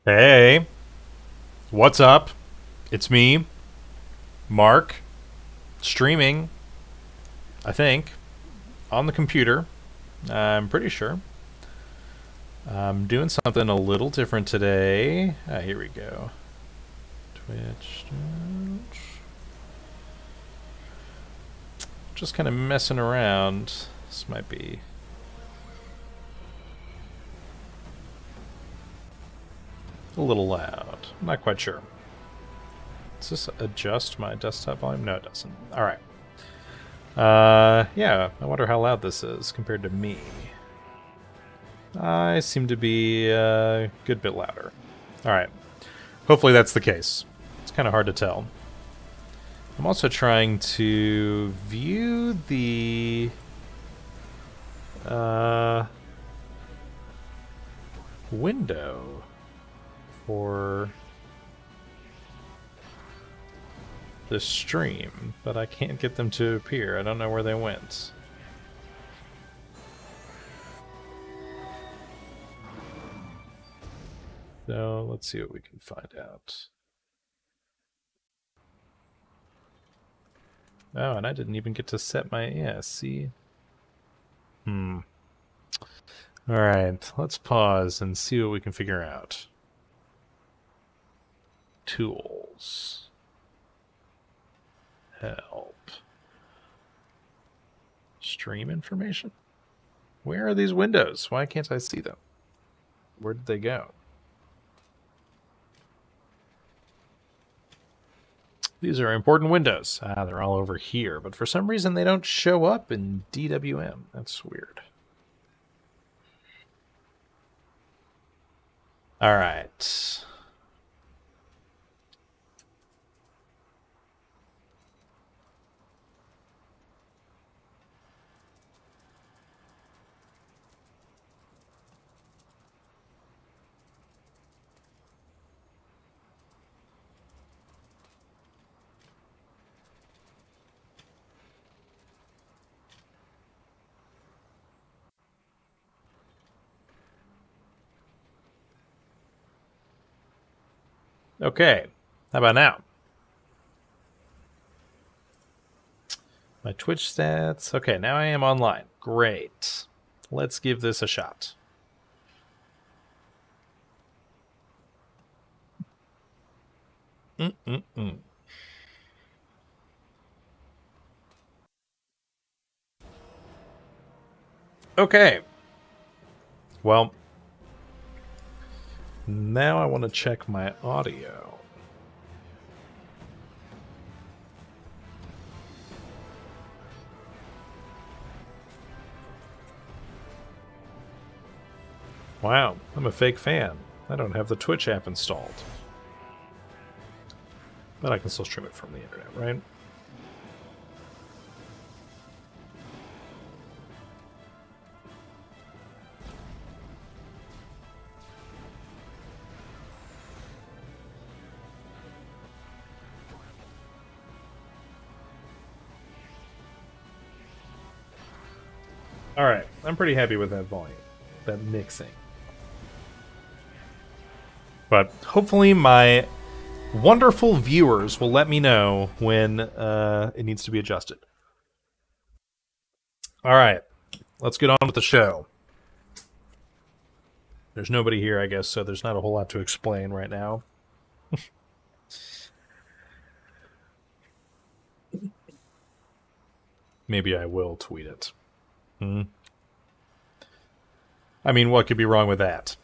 Hey, what's up? It's me, Mark, streaming, I think, on the computer. I'm pretty sure. I'm doing something a little different today. Here we go. Twitch. Just kind of messing around. This might be a little loud. I'm not quite sure. Does this adjust my desktop volume? No, it doesn't. Alright. Yeah, I wonder how loud this is compared to me. I seem to be a good bit louder. Alright. Hopefully that's the case. It's kind of hard to tell. I'm also trying to view the window for the stream, but I can't get them to appear. I don't know where they went. So let's see what we can find out. Oh, and I didn't even get to set my... Yeah, see? Alright, let's pause and see what we can figure out. Tools. Help. Stream information? Where are these windows? Why can't I see them? Where did they go? These are important windows. They're all over here, but for some reason they don't show up in DWM. That's weird. All right. Okay, how about now? My Twitch stats. Okay, now I am online. Great. Let's give this a shot. Okay. Well, now I want to check my audio. Wow, I'm a fake fan. I don't have the Twitch app installed. But I can still stream it from the internet, right? Alright, I'm pretty happy with that volume, that mixing. But hopefully my wonderful viewers will let me know when it needs to be adjusted. Alright, let's get on with the show. There's nobody here, I guess, so there's not a whole lot to explain right now. Maybe I will tweet it. I mean, what could be wrong with that?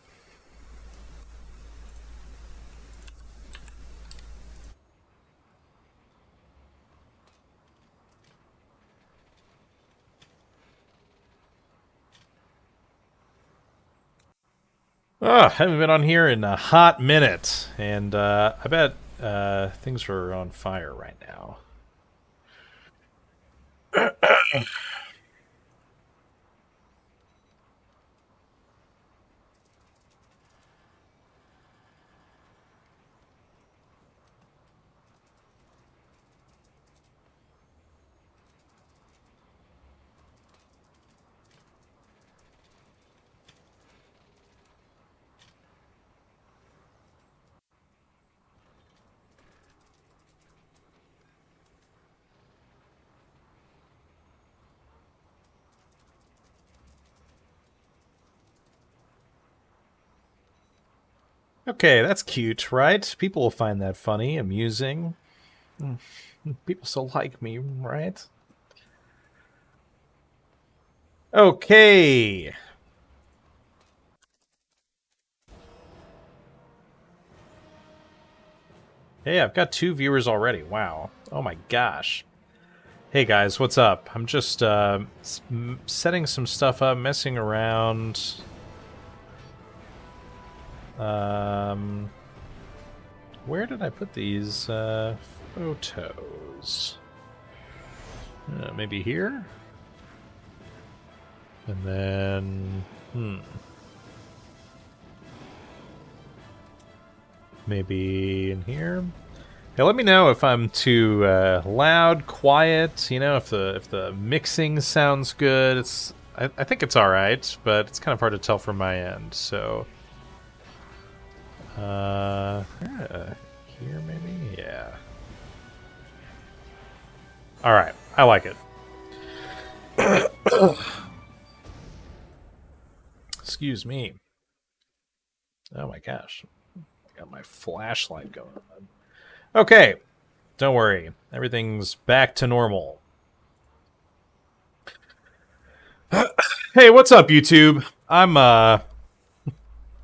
I haven't been on here in a hot minute, and I bet things are on fire right now. Okay, that's cute, right? People will find that funny, amusing. People still like me, right? Okay. Hey, I've got 2 viewers already. Wow. Oh my gosh. Hey guys, what's up? I'm just setting some stuff up, messing around. Where did I put these photos? Maybe here? And then... maybe in here? Hey, let me know if I'm too loud, quiet, you know, if the mixing sounds good. I think it's alright, but it's kind of hard to tell from my end, so... here maybe? Yeah. Alright, I like it. Excuse me. Oh my gosh. I got my flashlight going on. Okay. Don't worry. Everything's back to normal. Hey, what's up, YouTube? I'm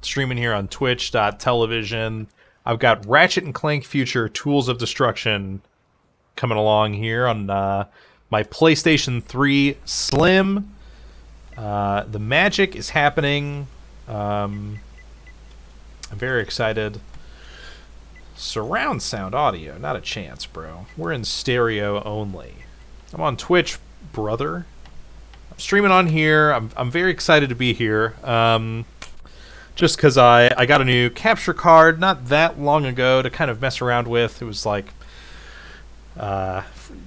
streaming here on twitch.tv. I've got Ratchet Clank Future Tools of Destruction coming along here on my PlayStation 3 Slim. The magic is happening. I'm very excited. Surround sound audio, not a chance, bro. We're in stereo only. I'm on Twitch, brother. I'm streaming on here. I'm very excited to be here. Just because I got a new capture card not that long ago to kind of mess around with. It was like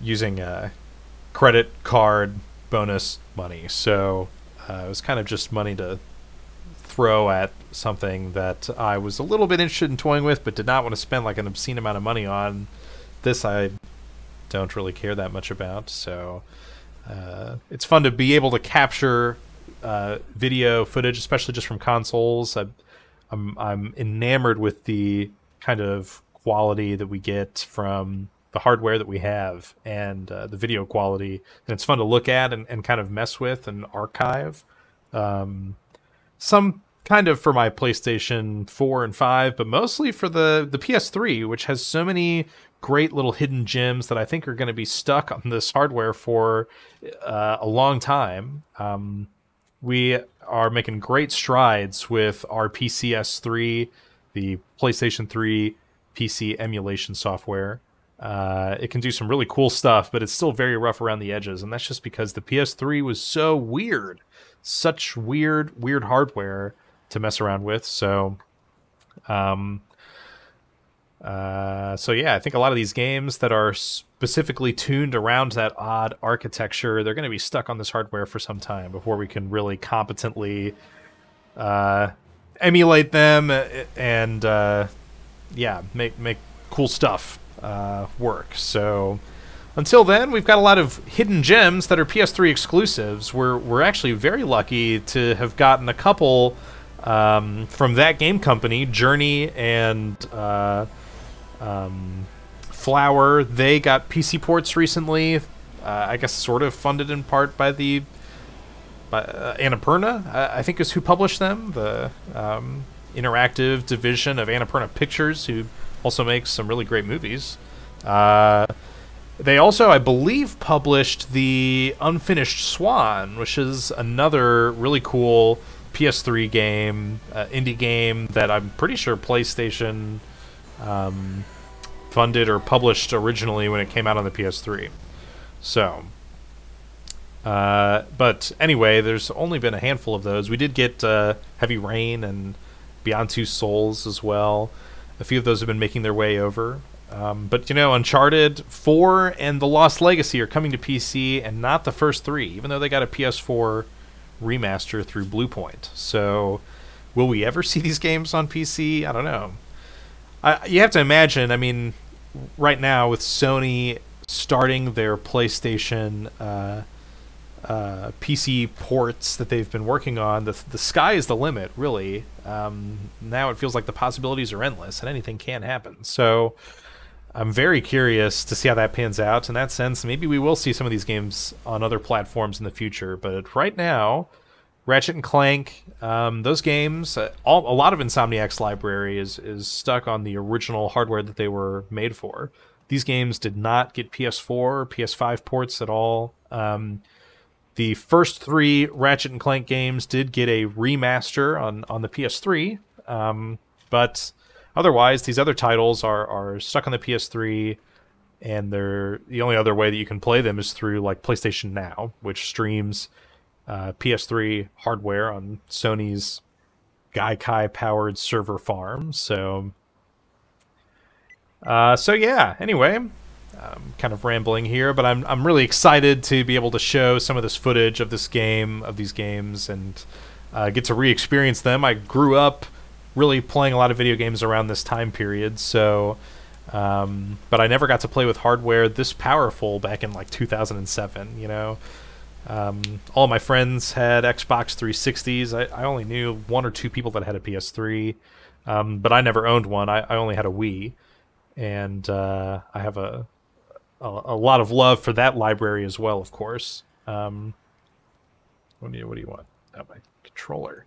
using a credit card bonus money. So it was kind of just money to throw at something that I was a little bit interested in toying with, but did not want to spend like an obscene amount of money on. This I don't really care that much about, so it's fun to be able to capture video footage, especially just from consoles. I'm enamored with the kind of quality that we get from the hardware that we have, and the video quality, and it's fun to look at and kind of mess with and archive. Some kind of for my PlayStation 4 and 5, but mostly for the PS3, which has so many great little hidden gems that I think are going to be stuck on this hardware for a long time. We are making great strides with our PCS3, the PlayStation 3 PC emulation software. It can do some really cool stuff, but it's still very rough around the edges, and that's just because the PS3 was so weird. Such weird hardware to mess around with. So yeah, I think a lot of these games that are specifically tuned around that odd architecture, they're going to be stuck on this hardware for some time before we can really competently emulate them and yeah, make cool stuff work. So until then, we've got a lot of hidden gems that are PS3 exclusives. We're actually very lucky to have gotten a couple from that game company, Journey and Flower. They got PC ports recently. I guess sort of funded in part by Annapurna, I think is who published them. The interactive division of Annapurna Pictures, who also makes some really great movies. They also, I believe, published the Unfinished Swan, which is another really cool PS3 game, indie game that I'm pretty sure PlayStation funded or published originally when it came out on the PS3. So, but anyway, there's only been a handful of those. We did get Heavy Rain and Beyond Two Souls as well. A few of those have been making their way over. But, you know, Uncharted 4 and The Lost Legacy are coming to PC, and not the first three, even though they got a PS4 remaster through Bluepoint. So, will we ever see these games on PC? I don't know. You have to imagine, I mean, right now with Sony starting their PlayStation PC ports that they've been working on, the sky is the limit, really. Now it feels like the possibilities are endless and anything can happen. So I'm very curious to see how that pans out. In that sense, maybe we will see some of these games on other platforms in the future. But right now, Ratchet and Clank, those games, a lot of Insomniac's library is stuck on the original hardware that they were made for. These games did not get PS4 or PS5 ports at all. The first 3 Ratchet and Clank games did get a remaster on the PS3, but otherwise these other titles are stuck on the PS3, and the only other way that you can play them is through like PlayStation Now, which streams PS3 hardware on Sony's Gaikai-powered server farm. So yeah. Anyway, I'm kind of rambling here, but I'm really excited to be able to show some of this footage of these games, and get to re-experience them. I grew up really playing a lot of video games around this time period, so but I never got to play with hardware this powerful back in like 2007. You know, all my friends had Xbox 360s. I only knew 1 or 2 people that had a PS3, but I never owned one. I only had a Wii, and I have a lot of love for that library as well, of course. What do you want? Oh, my controller.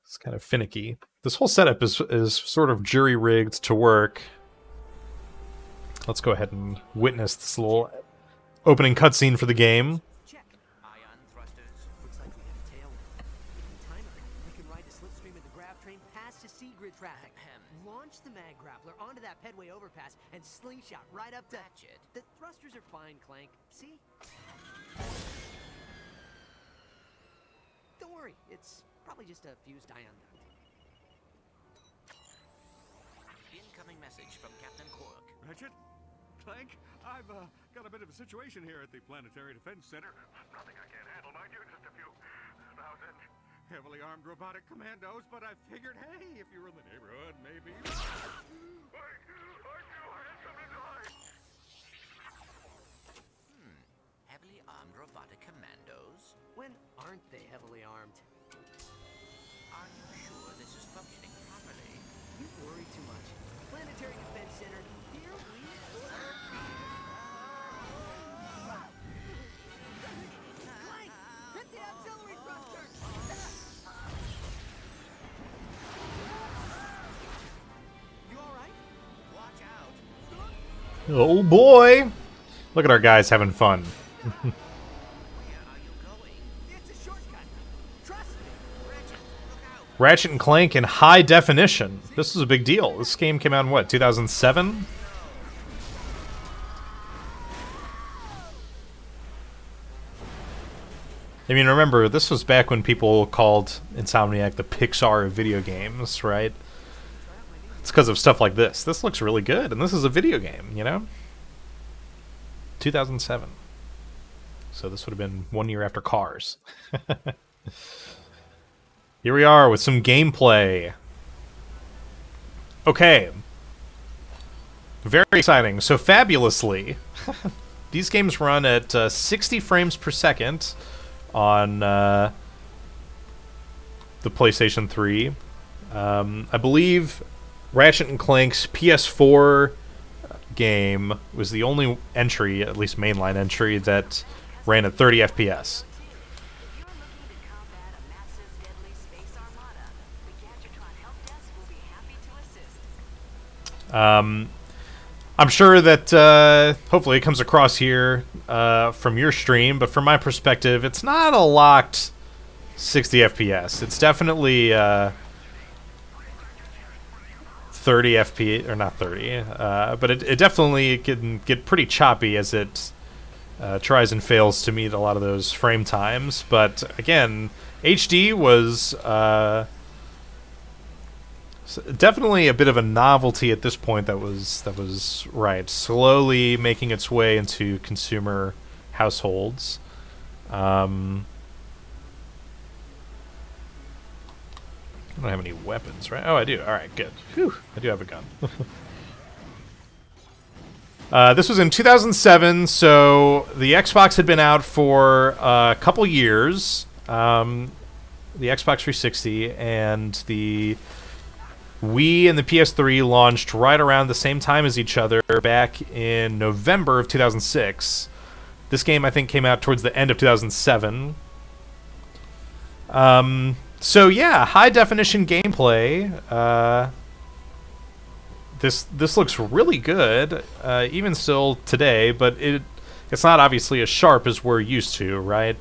It's kind of finicky. This whole setup is sort of jury-rigged to work. Let's go ahead and witness this little opening cutscene for the game. Launch the mag grappler onto that pedway overpass and slingshot right up to Ratchet. The thrusters are fine, Clank. See? Don't worry, it's probably just a fused ion duct. Incoming message from Captain Quark. Ratchet? Clank? I've got a bit of a situation here at the Planetary Defense Center. Nothing I can't handle, mind you. Just a few thousand heavily armed robotic commandos, but I figured, hey, if you were in the neighborhood, maybe... Wait! I had something to hide! Heavily armed robotic commandos? When aren't they heavily armed? Are you sure this is functioning properly? You worry too much. Planetary Defense Center, here we go. Clank! Hit the auxiliary thruster! You alright? Watch out! Oh boy! Look at our guys having fun. Where are you going? It's a shortcut. Trust me. Ratchet, look out! Ratchet and Clank in high definition. This was a big deal. This game came out in what, 2007? I mean, remember, this was back when people called Insomniac the Pixar of video games, right? It's because of stuff like this. This looks really good, and this is a video game, you know? 2007. So this would have been 1 year after Cars. Here we are with some gameplay. Okay. Very exciting. So fabulously, these games run at 60 frames per second on the PlayStation 3. I believe Ratchet and Clank's PS4 game was the only entry, at least mainline entry, that ran at 30 FPS. I'm sure that hopefully it comes across here from your stream, but from my perspective, it's not a locked 60 FPS. It's definitely 30 FPS, or not 30, but it definitely can get pretty choppy as it tries and fails to meet a lot of those frame times. But again, HD was definitely a bit of a novelty at this point. That was right, slowly making its way into consumer households. I don't have any weapons, right? Oh, I do. All right, good. Whew, I do have a gun. This was in 2007, so the Xbox had been out for a couple years. The Xbox 360 and the Wii and the PS3 launched right around the same time as each other back in November of 2006. This game, I think, came out towards the end of 2007. So yeah, high definition gameplay. This looks really good, even still today, but it's not obviously as sharp as we're used to, right?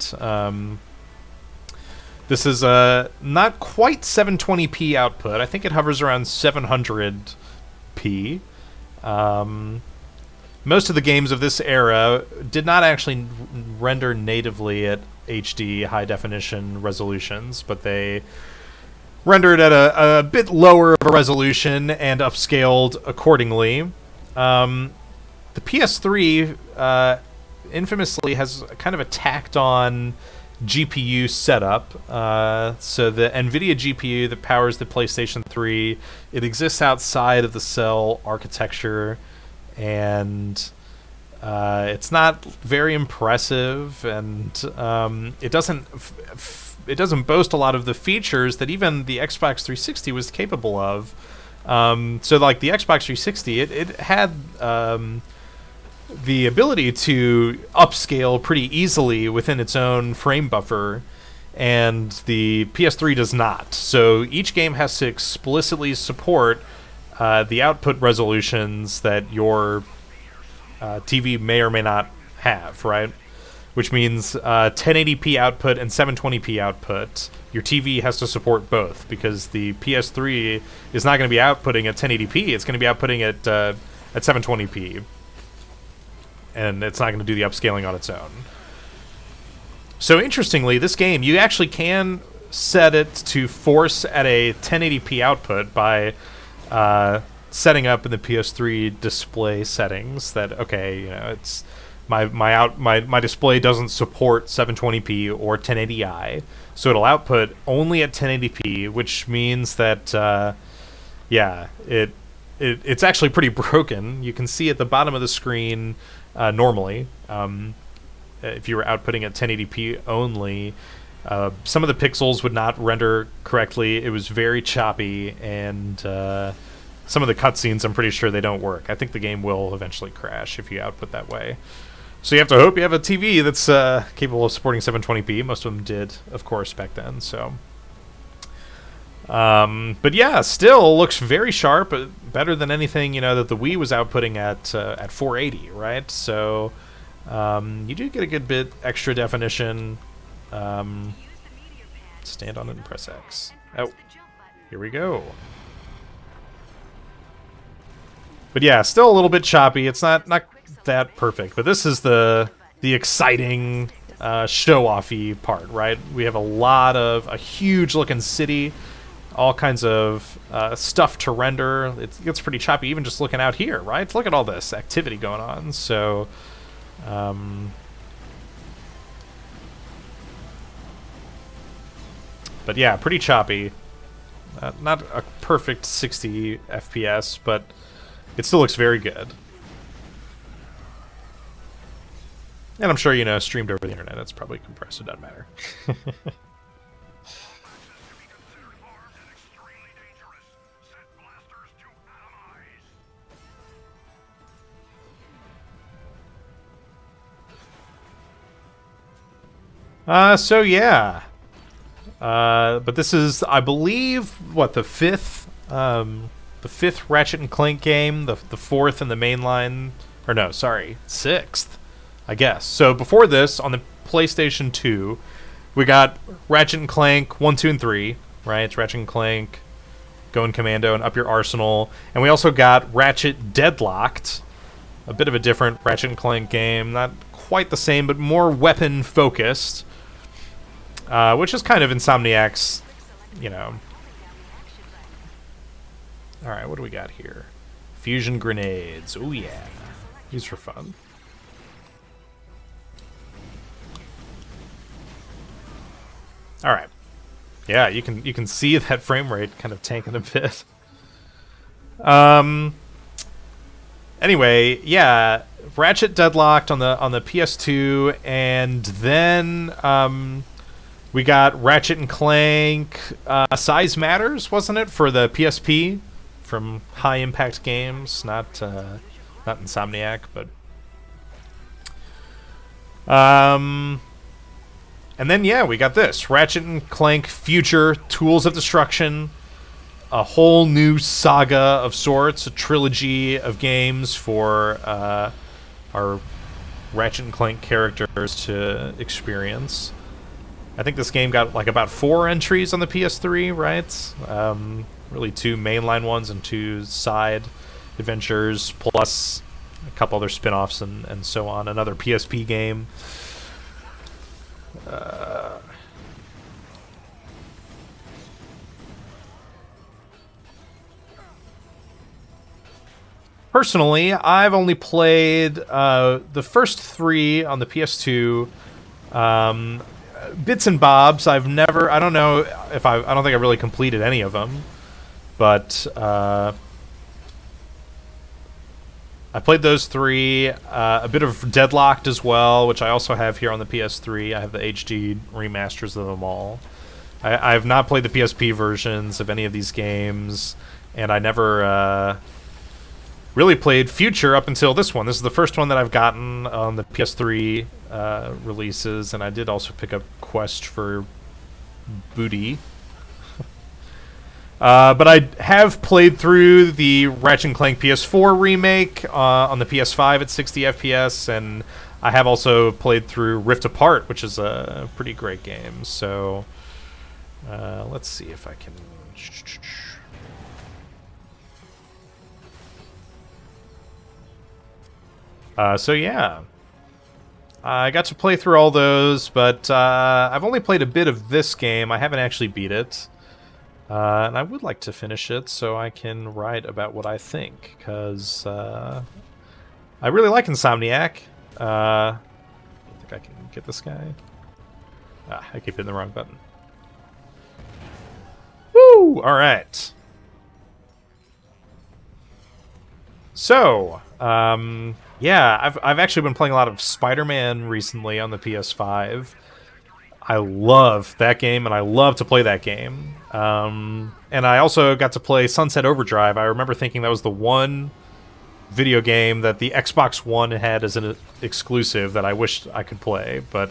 This is not quite 720p output. I think it hovers around 700p. Most of the games of this era did not actually render natively at HD high definition resolutions, but they rendered at a bit lower of a resolution and upscaled accordingly. The PS3 infamously has kind of a tacked on GPU setup. So the NVIDIA GPU that powers the PlayStation 3, it exists outside of the cell architecture, and it's not very impressive, and it doesn't boast a lot of the features that even the Xbox 360 was capable of. So like the Xbox 360, it had the ability to upscale pretty easily within its own frame buffer, and the PS3 does not. So each game has to explicitly support the output resolutions that your TV may or may not have, right? Which means 1080p output and 720p output. Your TV has to support both, because the PS3 is not going to be outputting at 1080p. It's going to be outputting at 720p. And it's not going to do the upscaling on its own. So interestingly, this game, you actually can set it to force at a 1080p output by setting up in the PS3 display settings that, okay, you know, it's my display doesn't support 720p or 1080i, so it'll output only at 1080p, which means that yeah, it's actually pretty broken. You can see at the bottom of the screen normally, if you were outputting at 1080p only, some of the pixels would not render correctly. It was very choppy, and some of the cutscenes, I'm pretty sure they don't work. I think the game will eventually crash if you output that way. So you have to hope you have a TV that's capable of supporting 720p. Most of them did, of course, back then. So, but yeah, still looks very sharp, better than anything, you know, that the Wii was outputting at 480, right? So you do get a good bit extra definition. Stand on it and press X. Oh, here we go. But yeah, still a little bit choppy. It's not that perfect, but this is the exciting show-offy part, right? We have a huge looking city, all kinds of stuff to render. It gets pretty choppy even just looking out here, right? Look at all this activity going on. So but yeah, pretty choppy. Not a perfect 60 FPS, but it still looks very good. And I'm sure, you know, streamed over the internet, it's probably compressed, it doesn't matter. So yeah. But this is, I believe, what, the fifth Ratchet and Clank game, the fourth in the mainline, or no, sorry, sixth, I guess. So before this, on the PlayStation 2, we got Ratchet and Clank 1, 2, and 3, right? It's Ratchet and Clank, Going Commando, and Up Your Arsenal. And we also got Ratchet Deadlocked, a bit of a different Ratchet and Clank game, not quite the same, but more weapon-focused, which is kind of Insomniac's, you know. Alright, what do we got here? Fusion grenades. Oh yeah. These are fun. Alright. Yeah, you can see that frame rate kind of tanking a bit. Anyway, yeah, Ratchet deadlocked on the PS2, and then we got Ratchet and Clank Size Matters, wasn't it, for the PSP from High Impact Games, not Insomniac, but and then yeah, we got this Ratchet and Clank Future Tools of Destruction, a whole new saga of sorts, a trilogy of games for our Ratchet and Clank characters to experience. I think this game got like about 4 entries on the PS3, right? Really 2 mainline ones and 2 side adventures, plus a couple other spin-offs and so on. Another PSP game. Personally, I've only played the first 3 on the PS2. Bits and bobs. I don't know if I don't think I really completed any of them, but I played those 3. A bit of Deadlocked as well, which I also have here on the PS3. I have the HD remasters of them all. I have not played the PSP versions of any of these games, and I never really played Future up until this one. This is the first one that I've gotten on the PS3 releases, and I did also pick up Quest for Booty. But I have played through the Ratchet & Clank PS4 remake on the PS5 at 60 FPS, and I have also played through Rift Apart, which is a pretty great game. So let's see if I can... So yeah, I got to play through all those, but I've only played a bit of this game. I haven't actually beat it, and I would like to finish it so I can write about what I think, because I really like Insomniac. I think I can get this guy. I keep hitting the wrong button. Woo! All right. So, yeah, I've actually been playing a lot of Spider-Man recently on the PS5. I love that game, and I love to play that game. And I also got to play Sunset Overdrive. I remember thinking that was the one video game that the Xbox One had as an exclusive that I wished I could play, but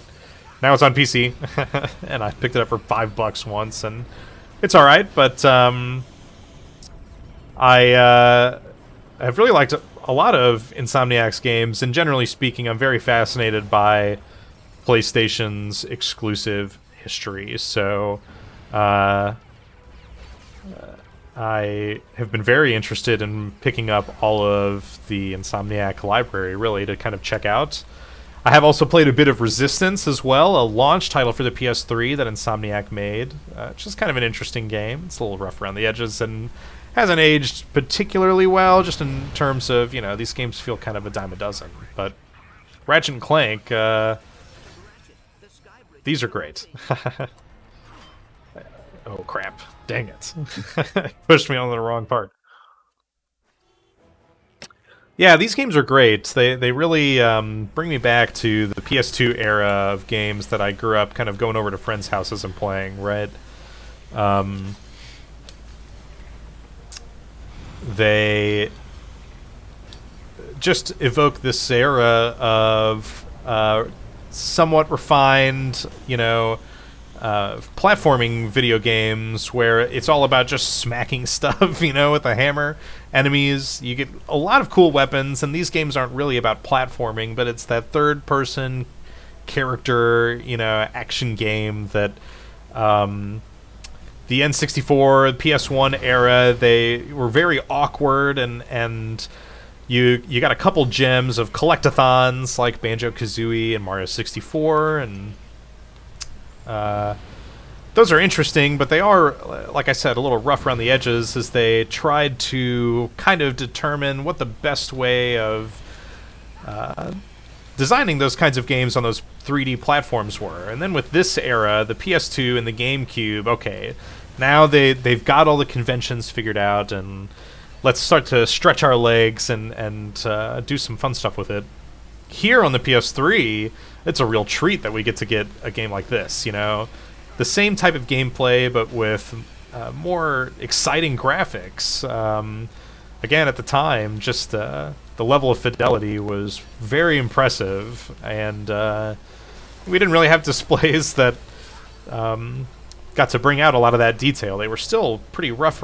now it's on PC, and I picked it up for $5 once, and it's alright, but I have really liked a lot of Insomniac's games, and generally speaking, I'm very fascinated by PlayStation's exclusive history. So, I have been very interested in picking up all of the Insomniac library, really, to kind of check out. I have also played a bit of Resistance as well, a launch title for the PS3 that Insomniac made, which is kind of an interesting game. It's a little rough around the edges, and hasn't aged particularly well, just in terms of, you know, these games feel kind of a dime a dozen. But Ratchet and Clank, these are great. Oh, crap. Dang it. Pushed me on the wrong part. Yeah, these games are great. They really bring me back to the PS2 era of games that I grew up kind of going over to friends' houses and playing, right? They just evoke this era of somewhat refined, you know, platforming video games where it's all about just smacking stuff, you know, with a hammer. Enemies, you get a lot of cool weapons, and these games aren't really about platforming, but it's that third-person character, you know, action game that the N64, PS1 era, they were very awkward, and you got a couple gems of collectathons like Banjo-Kazooie and Mario 64, and those are interesting, but they are, like I said, a little rough around the edges as they tried to kind of determine what the best way of designing those kinds of games on those 3D platforms were. And then with this era, the PS2 and the GameCube, okay, now they've got all the conventions figured out, and let's start to stretch our legs and do some fun stuff with it. here on the PS3, it's a real treat that we get a game like this, you know? The same type of gameplay, but with more exciting graphics. Again, at the time, just the level of fidelity was very impressive, and we didn't really have displays that got to bring out a lot of that detail. They were still pretty rough,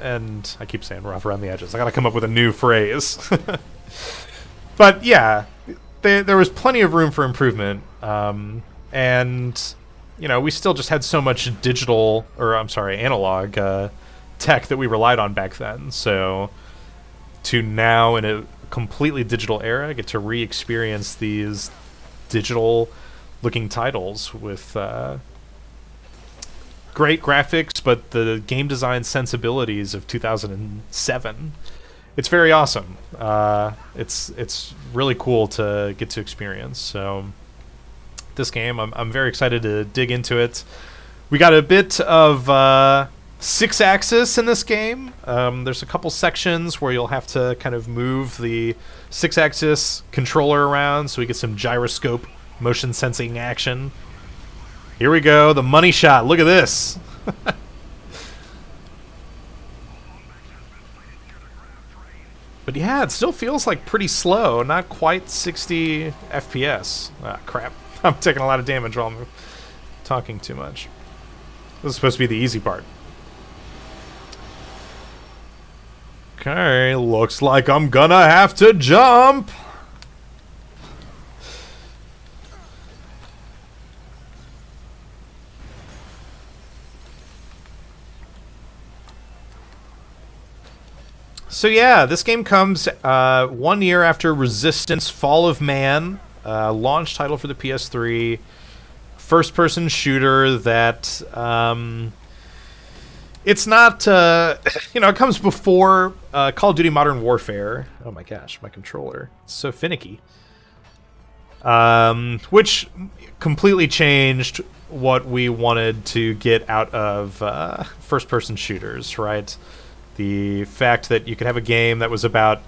and I keep saying rough around the edges. I gotta come up with a new phrase. But yeah, there was plenty of room for improvement, and you know, we still just had so much analog tech that we relied on back then. So to now, in a completely digital era, get to re-experience these digital-looking titles with great graphics, but the game design sensibilities of 2007. It's very awesome. It's really cool to get to experience. So this game, I'm very excited to dig into it. We got a bit of 6-axis in this game. There's a couple sections where you'll have to kind of move the 6-axis controller around so we get some gyroscope motion sensing action. Here we go, the money shot. Look at this. But yeah, it still feels like pretty slow. Not quite 60 FPS. Ah, crap. I'm taking a lot of damage while I'm talking too much. This is supposed to be the easy part. Okay, looks like I'm gonna have to jump. So yeah, this game comes 1 year after Resistance: Fall of Man, launch title for the PS3, first-person shooter that it's not it comes before Call of Duty Modern Warfare. Oh my gosh, my controller, it's so finicky. Which completely changed what we wanted to get out of first-person shooters, right? The fact that you could have a game that was about,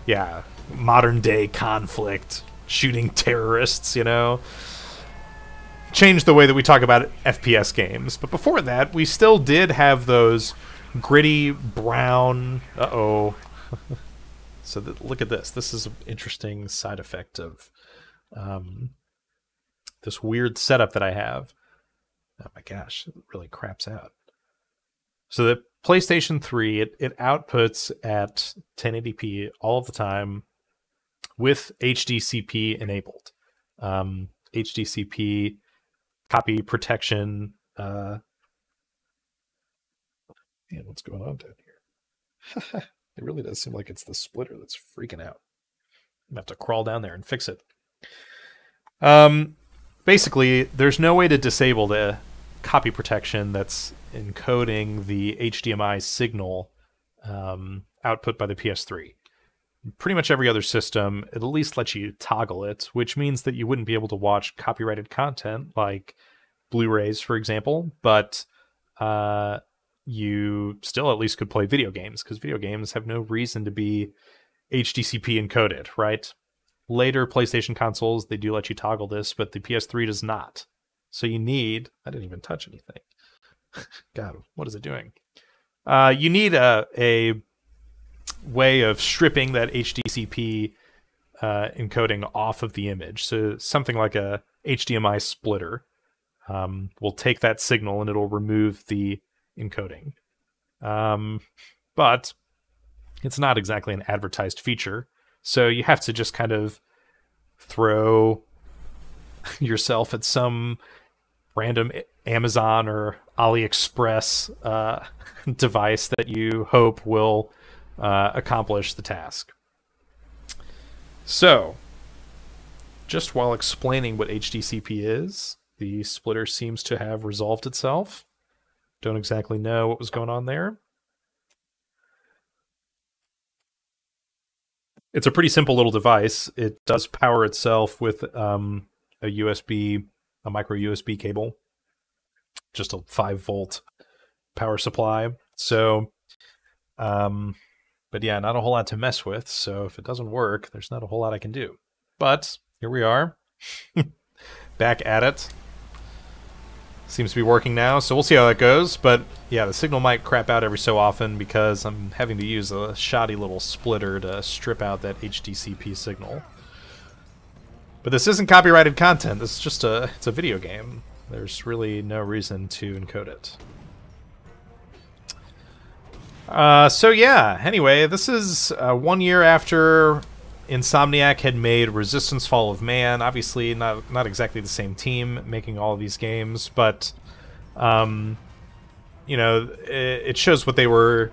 yeah, modern-day conflict, shooting terrorists, you know, changed the way that we talk about FPS games. But before that, we still did have those gritty, brown... Uh-oh. So look at this. This is an interesting side effect of this weird setup that I have. Oh my gosh, it really craps out. So the PlayStation 3, it outputs at 1080p all of the time with HDCP enabled. HDCP copy protection. Man, what's going on down here? It really does seem like it's the splitter that's freaking out. I'm gonna have to crawl down there and fix it. Basically, there's no way to disable the copy protection that's encoding the HDMI signal output by the PS3. Pretty much every other system, it at least lets you toggle it, which means that you wouldn't be able to watch copyrighted content like Blu-rays, for example, but you still at least could play video games, because video games have no reason to be HDCP encoded, right? Later PlayStation consoles, they do let you toggle this, but the PS3 does not. So you need... I didn't even touch anything. God, what is it doing? You need a way of stripping that HDCP encoding off of the image. So something like a HDMI splitter will take that signal and it'll remove the encoding. But it's not exactly an advertised feature. So you have to just kind of throw yourself at some random Amazon or AliExpress device that you hope will accomplish the task. So, just while explaining what HDCP is, the splitter seems to have resolved itself. Don't exactly know what was going on there. It's a pretty simple little device. It does power itself with a micro USB cable, just a 5-volt power supply. So, but yeah, not a whole lot to mess with. So if it doesn't work, there's not a whole lot I can do. But here we are. Back at it. Seems to be working now, so we'll see how that goes. But yeah, the signal might crap out every so often because I'm having to use a shoddy little splitter to strip out that HDCP signal. But this isn't copyrighted content. This is just it's a video game. There's really no reason to encode it. So yeah, anyway, this is 1 year after Insomniac had made Resistance: Fall of Man. Obviously not exactly the same team making all of these games, but you know, it shows what they were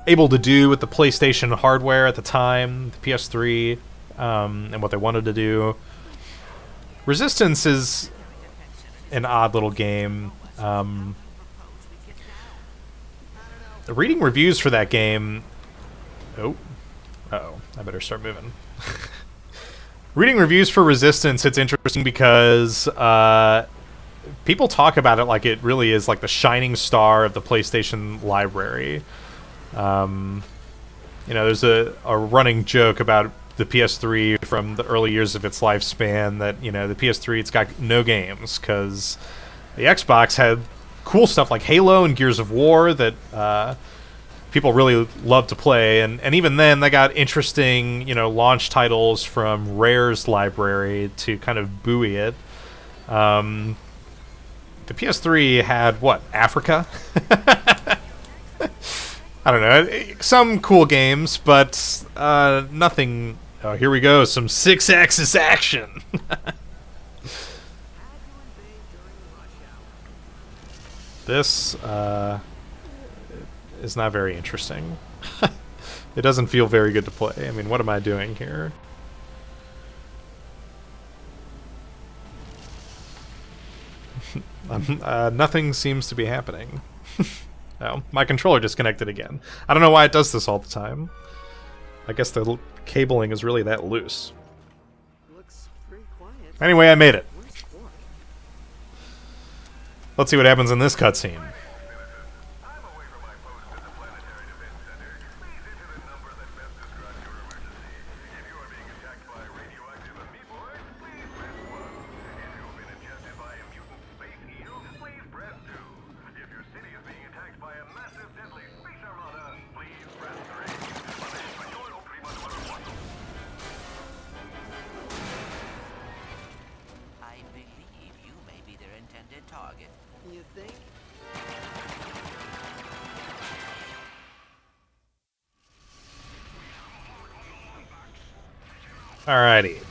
able to do with the PlayStation hardware at the time, the PS3, and what they wanted to do. Resistance is an odd little game. Reading reviews for that game... Uh-oh. I better start moving. Reading reviews for Resistance, it's interesting because people talk about it like it really is like the shining star of the PlayStation library. You know, there's a running joke about the PS3 from the early years of its lifespan that, you know, the PS3, it's got no games because the Xbox had cool stuff like Halo and Gears of War that people really love to play, and even then they got interesting, you know, launch titles from Rare's library to kind of buoy it. The PS3 had, what, Africa? I don't know, some cool games, but nothing... Oh, here we go, some 6-axis action! This is not very interesting. It doesn't feel very good to play. I mean, what am I doing here? Nothing seems to be happening. Oh, my controller disconnected again. I don't know why it does this all the time. I guess the cabling is really that loose. Looks pretty quiet. Anyway, I made it. Where's Quark? Let's see what happens in this cutscene. I believe you may be their intended target. You think? Alrighty.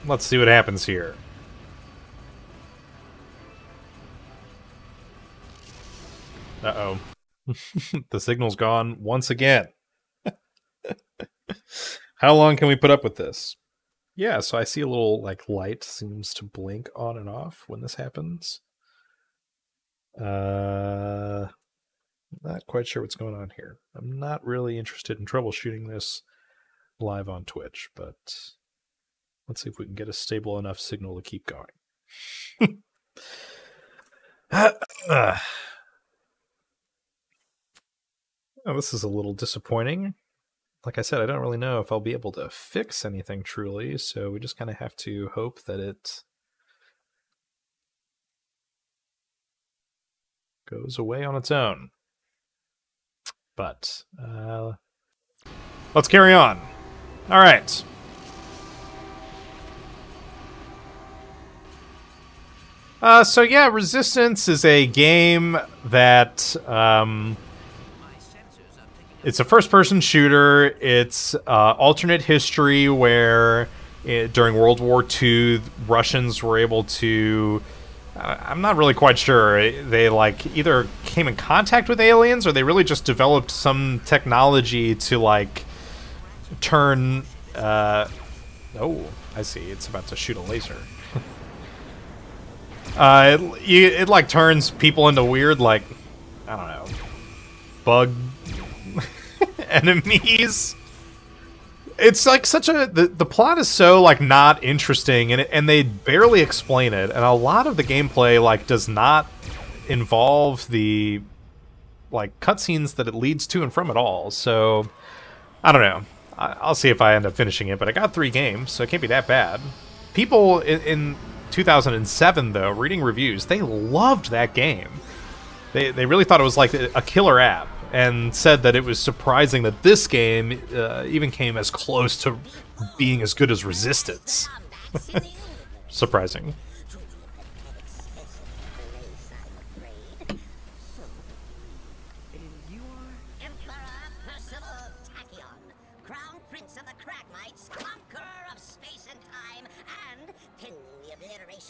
Let's see what happens here. Uh-oh. The signal's gone once again. How long can we put up with this? Yeah, so I see a little, like, light seems to blink on and off when this happens. Not quite sure what's going on here. I'm not really interested in troubleshooting this live on Twitch, but let's see if we can get a stable enough signal to keep going. Oh, this is a little disappointing. Like I said, I don't really know if I'll be able to fix anything truly, so we just kind of have to hope that it goes away on its own. But let's carry on. All right. So yeah, Resistance is a game that it's a first-person shooter. It's alternate history where during World War II, Russians were able to... I'm not really quite sure. They like either came in contact with aliens or they really just developed some technology to like turn... oh, I see. It's about to shoot a laser. It like turns people into weird, like, I don't know, bug enemies. It's like such a the plot is so like not interesting, and they barely explain it, and a lot of the gameplay like does not involve the like cutscenes that it leads to and from at all. So I don't know. I'll see if I end up finishing it, but I got 3 games, so it can't be that bad. People in 2007, though, reading reviews, they loved that game. They really thought it was like a killer app, and said that it was surprising that this game even came as close to being as good as Resistance. Surprising.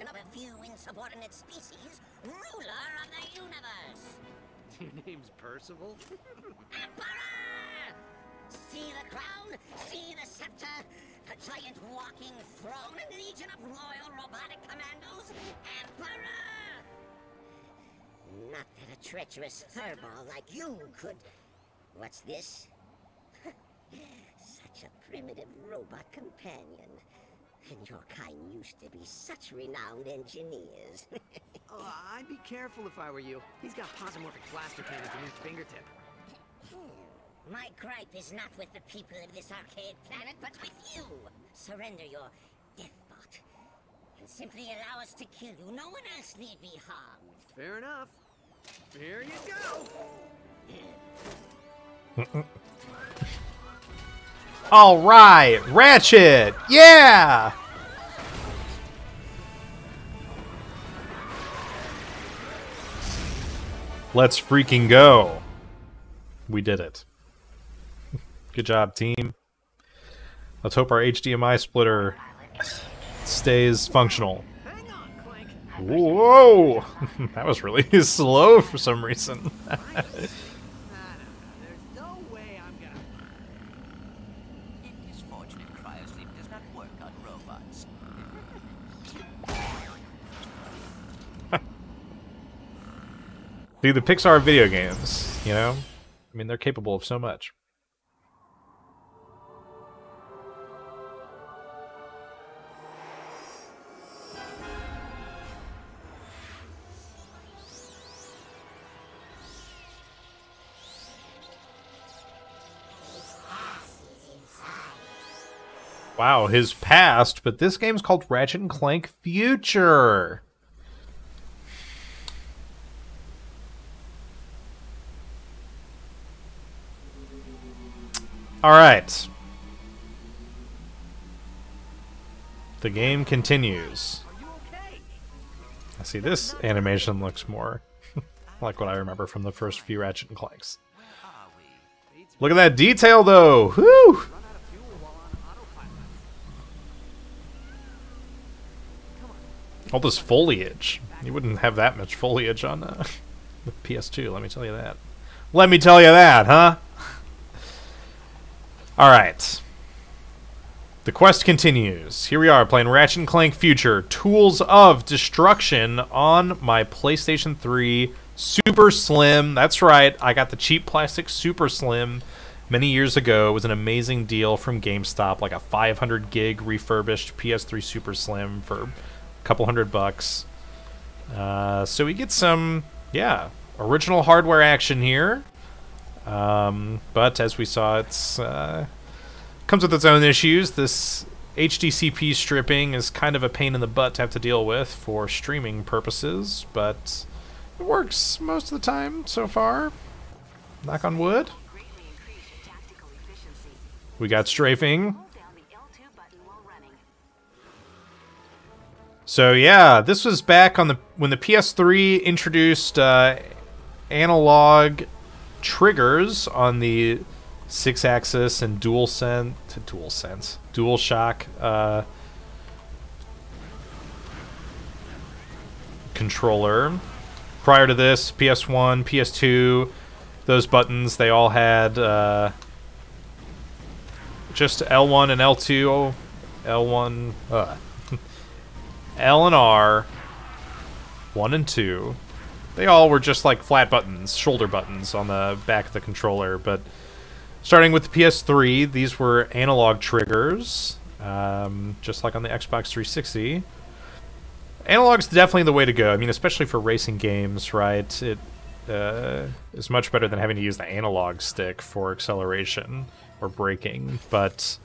Of a few insubordinate species, ruler of the universe. Your name's Percival? Emperor! See the crown, see the scepter, the giant walking throne and legion of loyal robotic commandos. Emperor! Not that a treacherous furball like you could... What's this? Such a primitive robot companion. And your kind used to be such renowned engineers. Oh, I'd be careful if I were you. He's got posomorphic blaster cannons in each fingertip. My gripe is not with the people of this arcade planet, but with you. Surrender your deathbot, and simply allow us to kill you. No one else need be harmed. Fair enough. Here you go. All right, Ratchet. Yeah. Let's freaking go. We did it. Good job, team. Let's hope our HDMI splitter stays functional. Hang on, Clank. Whoa! That was really slow for some reason. There's no way I'm gonna... It is fortunate cryosleep does not work on robots. Dude, the Pixar video games, you know? I mean, they're capable of so much. Wow, his past, but this game's called Ratchet Clank Future. All right. The game continues. Are you okay? I see this animation looks more like what I remember from the first few Ratchet and Clanks. Are we? Look at that detail, though. Whew! Run out of fuel while on autopilot. Come on. All this foliage. You wouldn't have that much foliage on the PS2, let me tell you that. Let me tell you that, huh? Alright. The quest continues. Here we are, playing Ratchet Clank Future. Tools of Destruction on my PlayStation 3 Super Slim. That's right, I got the cheap plastic Super Slim many years ago. It was an amazing deal from GameStop, like a 500 gig refurbished PS3 Super Slim for a couple $100. So we get some, yeah, original hardware action here. But as we saw, it's comes with its own issues. This HDCP stripping is kind of a pain in the butt to have to deal with for streaming purposes, but it works most of the time so far. Knock on wood. We got strafing. So yeah, this was back on when the PS3 introduced analog triggers on the 6-axis and DualShock controller. Prior to this, PS1, PS2, those buttons, they all had just L1 and L2, L1, L and R, 1 and 2. They all were just like flat buttons, shoulder buttons on the back of the controller, but starting with the PS3, these were analog triggers, just like on the Xbox 360. Analog's definitely the way to go. I mean, especially for racing games, right? It is much better than having to use the analog stick for acceleration. or breaking, but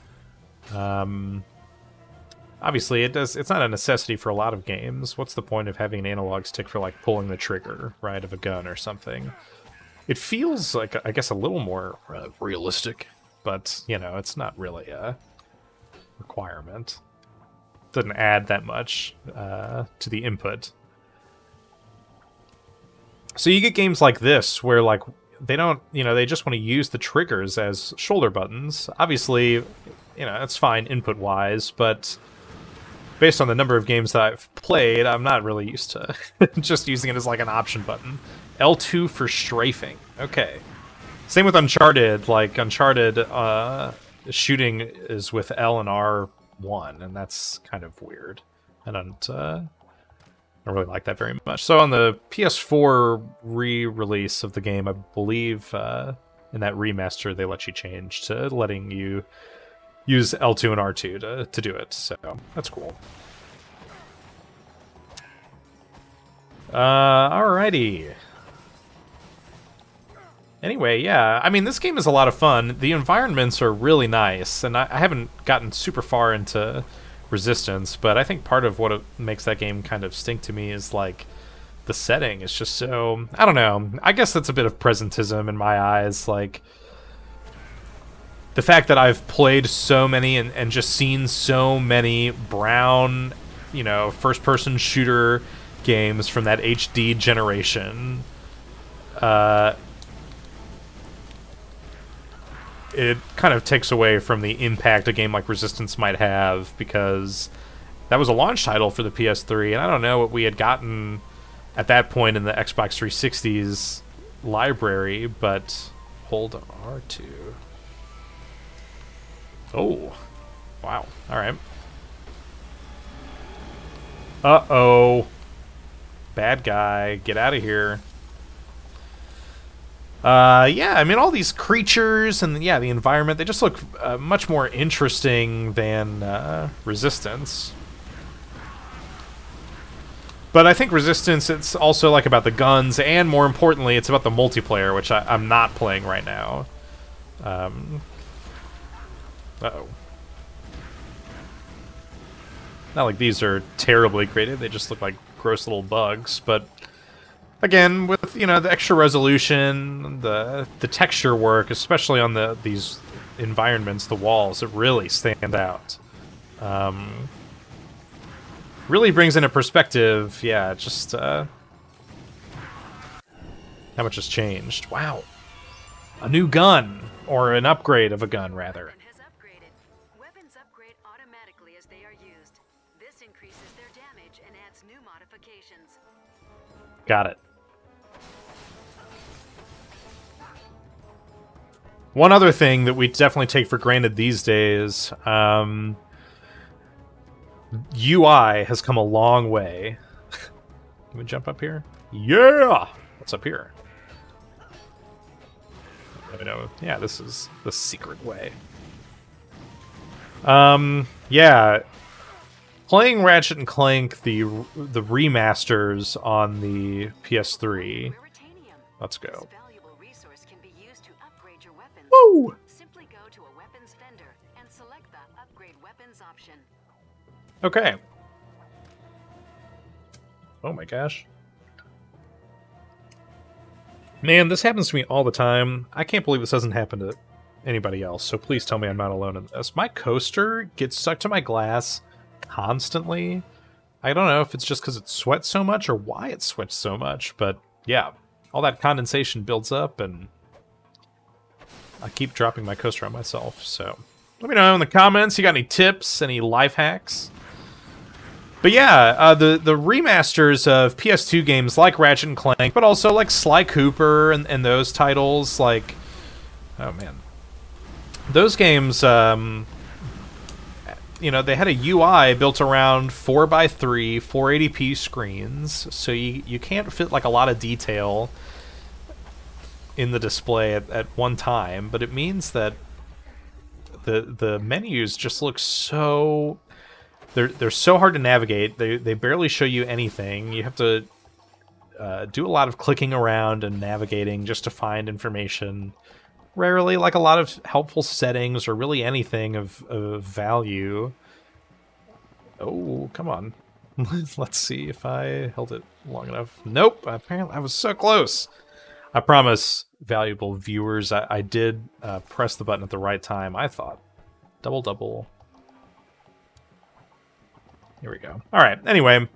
obviously it's not a necessity for a lot of games. What's the point of having an analog stick for, like, pulling the trigger, right, of a gun or something? It feels like, I guess, a little more realistic, but, you know, it's not really a requirement. Doesn't add that much to the input. So you get games like this where, like, they don't, you know, they just want to use the triggers as shoulder buttons. Obviously, you know, that's fine input-wise, but based on the number of games that I've played, I'm not really used to just using it as, like, an option button. L2 for strafing. Okay. Same with Uncharted. Like, Uncharted, shooting is with L and R1, and that's kind of weird. I don't really like that very much. So on the PS4 re-release of the game, I believe in that remaster they let you change to letting you use L2 and R2 to do it. So that's cool. Alrighty. Anyway, yeah, I mean, this game is a lot of fun. The environments are really nice, and I haven't gotten super far into Resistance, but I think part of what makes that game kind of stink to me is, like, the setting is just so... I don't know. I guess that's a bit of presentism in my eyes. Like, the fact that I've played so many and just seen so many brown, you know, first-person shooter games from that HD generation, it kind of takes away from the impact a game like Resistance might have, because that was a launch title for the PS3, and I don't know what we had gotten at that point in the Xbox 360's library, but hold on, R2. Oh, wow, alright. Uh-oh. Bad guy, get out of here. Yeah, I mean, all these creatures and, yeah, the environment, they just look much more interesting than Resistance. But I think Resistance, it's also, like, about the guns, and more importantly, it's about the multiplayer, which I'm not playing right now. Uh-oh. Not like these are terribly graded, they just look like gross little bugs, but... Again, with, you know, the extra resolution, the texture work, especially on these environments, the walls, it really stand out. Really brings into perspective, yeah, just how much has changed. Wow. A new gun, or an upgrade of a gun, rather. Has upgraded. Weapons upgrade automatically as they are used. This increases their damage and adds new modifications. Got it. One other thing that we definitely take for granted these days, UI has come a long way. Can we jump up here? Yeah! What's up here? I know. Yeah, this is the secret way. Yeah. Playing Ratchet and Clank, the remasters on the PS3. Let's go. Woo! Simply go to a weapons vendor and select the upgrade weapons option. Okay. Oh my gosh. Man, this happens to me all the time. I can't believe this doesn't happen to anybody else, so please tell me I'm not alone in this. My coaster gets stuck to my glass constantly. I don't know if it's just because it sweats so much or why it sweats so much, but yeah, all that condensation builds up and I keep dropping my coaster on myself. So let me know in the comments, you got any tips, any life hacks? But yeah, the remasters of PS2 games like Ratchet and Clank, but also like Sly Cooper and those titles, like, oh man, those games, you know, they had a UI built around 4x3 480p screens, so you can't fit like a lot of detail in the display at one time, but it means that the menus just look so... They're so hard to navigate. They barely show you anything. You have to do a lot of clicking around and navigating just to find information. rarely like a lot of helpful settings or really anything of value. Oh, come on. Let's see if I held it long enough. Nope, apparently I was so close. I promise, valuable viewers, I did press the button at the right time, I thought. Double, double. Here we go. Alright, anyway.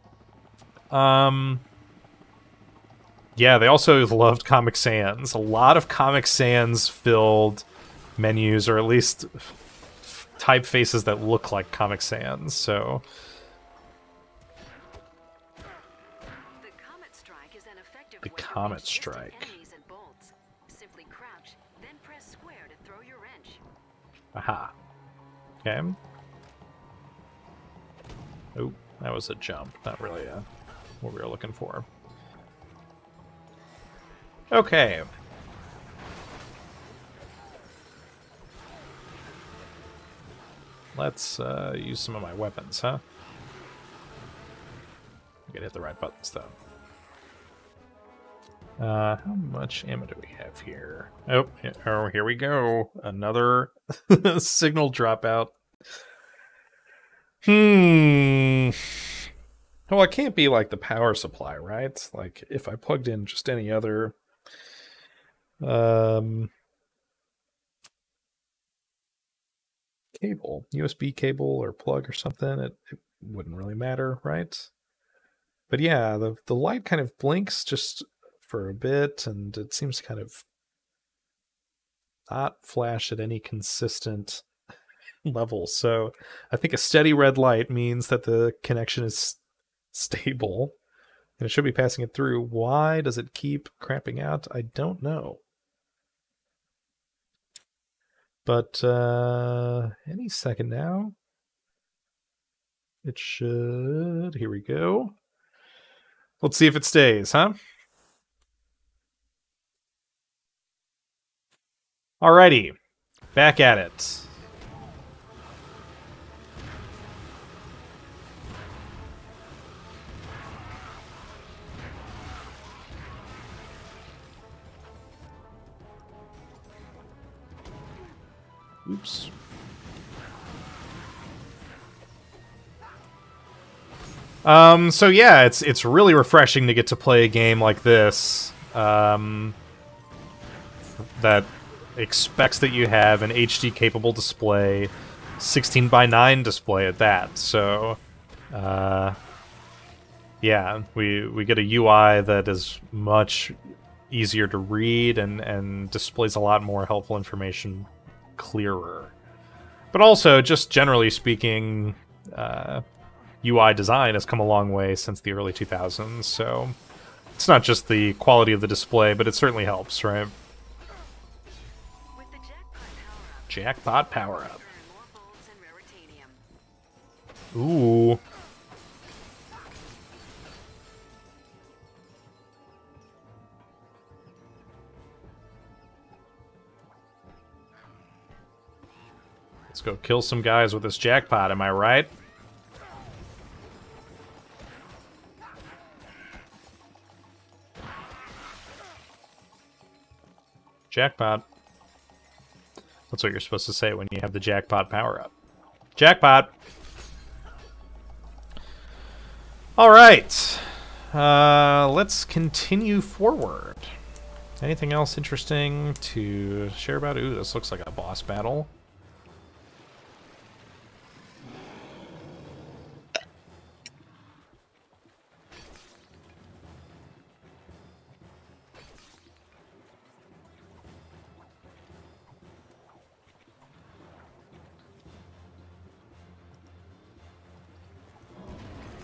Yeah, they also loved Comic Sans. A lot of Comic Sans filled menus, or at least typefaces that look like Comic Sans, so... The Comet Strike. Simply crouch, then press square to throw your wrench. Aha. Okay. Oh, that was a jump. Not really what we were looking for. Okay. Let's use some of my weapons, huh? I gotta hit the right buttons, though. How much ammo do we have here? Oh, here we go. Another signal dropout. Well, it can't be like the power supply, right? Like, if I plugged in just any other... cable, USB cable or plug or something, it wouldn't really matter, right? But yeah, the light kind of blinks just for a bit, and it seems to kind of not flash at any consistent level. So I think a steady red light means that the connection is stable, and it should be passing it through. Why does it keep crapping out? I don't know. But any second now, it should. Here we go. Let's see if it stays, huh? Alrighty, back at it. Oops. So yeah, it's really refreshing to get to play a game like this that expects that you have an HD capable display, 16:9 display at that. So yeah, we get a UI that is much easier to read and displays a lot more helpful information clearer. But also, just generally speaking, UI design has come a long way since the early 2000s, so it's not just the quality of the display, but it certainly helps, right? With the Jackpot power-up. Ooh. Let's go kill some guys with this jackpot, am I right? Jackpot. That's what you're supposed to say when you have the jackpot power-up. Jackpot! Alright. Let's continue forward. Anything else interesting to share about? Ooh, this looks like a boss battle.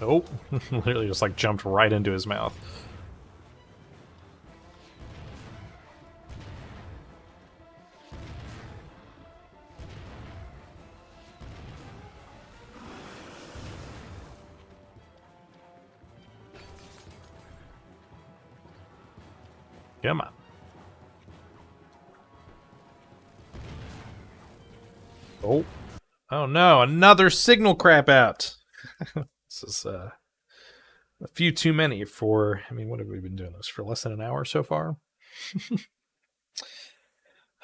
Oh, literally just like jumped right into his mouth. Come on. Oh. Oh no, another signal crap out. This is a few too many for, I mean, what have we been doing this for? Less than an hour so far?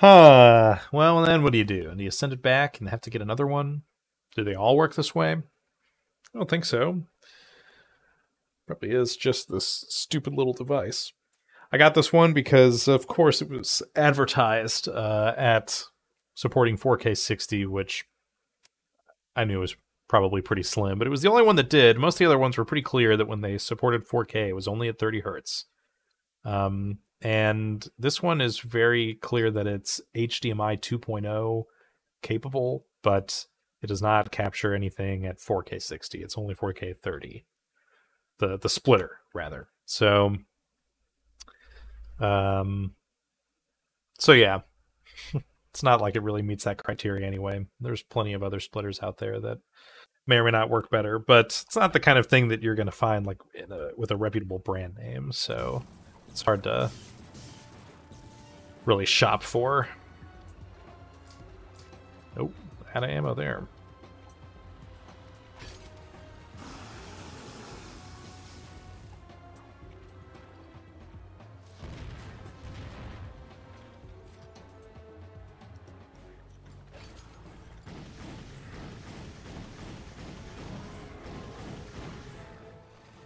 Huh. Well, then what do? Do you send it back and have to get another one? Do they all work this way? I don't think so. Probably is just this stupid little device. I got this one because, of course, it was advertised at supporting 4K 60, which I knew was probably pretty slim, but it was the only one that did. Most of the other ones were pretty clear that when they supported 4K, it was only at 30 hertz. And this one is very clear that it's HDMI 2.0 capable, but it does not capture anything at 4K 60. It's only 4K 30. The splitter, rather. So yeah. It's not like it really meets that criteria anyway. There's plenty of other splitters out there that may or may not work better, but it's not the kind of thing that you're going to find like with a reputable brand name, so it's hard to really shop for. Oh, out of ammo there.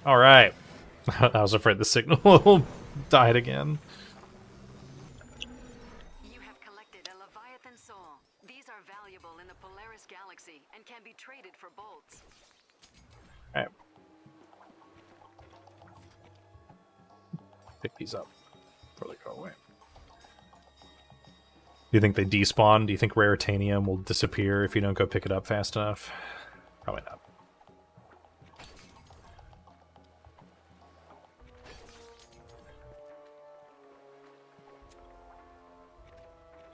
All right. I was afraid the signal died again. You have collected a Leviathan soul. These are valuable in the Polaris galaxy and can be traded for bolts. All right. Pick these up before they go away. Do you think they despawn? Do you think Raritanium will disappear if you don't go pick it up fast enough? Probably not.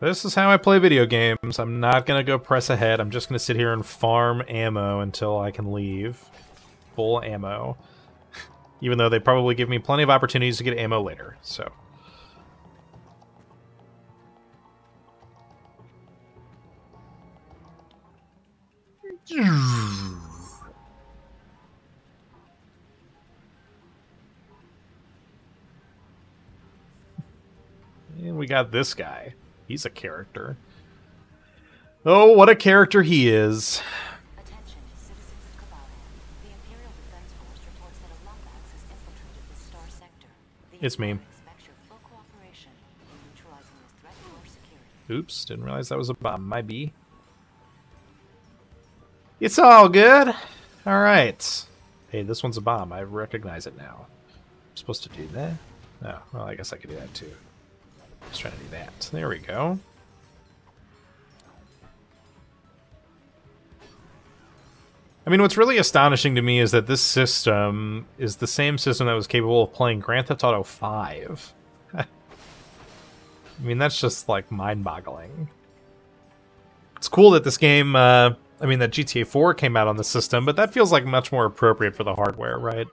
This is how I play video games. I'm not going to go press ahead. I'm just going to sit here and farm ammo until I can leave. Full ammo. Even though they probably give me plenty of opportunities to get ammo later, so. And we got this guy. He's a character. Oh, what a character he is. Attention, citizens of Kabbalah. The Imperial Defense Force reports that a Lombax has infiltrated the Star Sector. The It's me. Empire expects your full cooperation in neutralizing this threat to your security. Oops, didn't realize that was a bomb. My B. It's all good. All right. Hey, this one's a bomb. I recognize it now. I'm supposed to do that? Oh, well, I guess I could do that too. Just trying to do that. There we go. I mean, what's really astonishing to me is that this system is the same system that was capable of playing Grand Theft Auto 5. I mean, that's just, like, mind-boggling. It's cool that this game, that GTA 4 came out on the system, but that feels like much more appropriate for the hardware, right?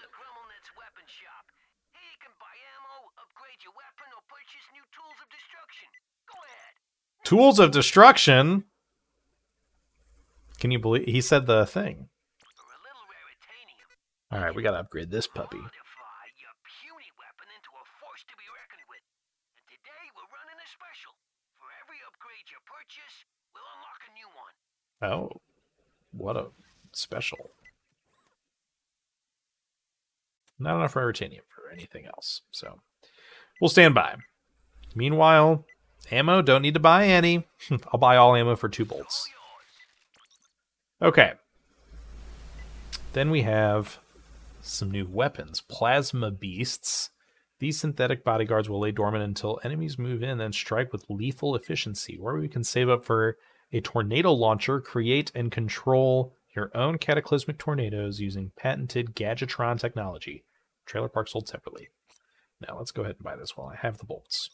Tools of destruction? Can you believe he said the thing? Alright, we gotta upgrade this puppy. Oh, what a special. Not enough Raritanium for anything else, so we'll stand by. Meanwhile, ammo, don't need to buy any. I'll buy all ammo for 2 bolts. Okay. Then we have some new weapons. Plasma Beasts. These synthetic bodyguards will lay dormant until enemies move in and strike with lethal efficiency, where we can save up for a tornado launcher, create and control your own cataclysmic tornadoes using patented Gadgetron technology. Trailer park sold separately. Now let's go ahead and buy this while I have the bolts.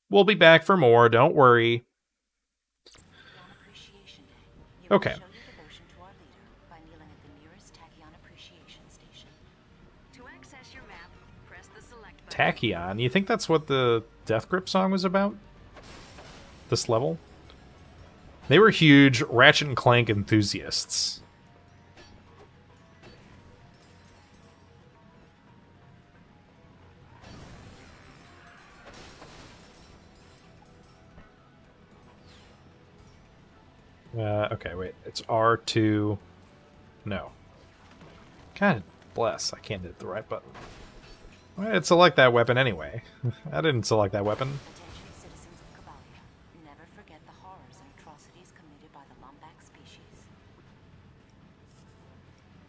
We'll be back for more, don't worry. Okay. Tachyon? You think that's what the Death Grip song was about? This level? They were huge Ratchet and Clank enthusiasts. Okay, wait. It's R2. No. God bless. I can't hit the right button. I didn't select that weapon anyway. I didn't select that weapon. Attention citizens of Cabalia. Never forget the horrors and atrocities committed by the Lombax species.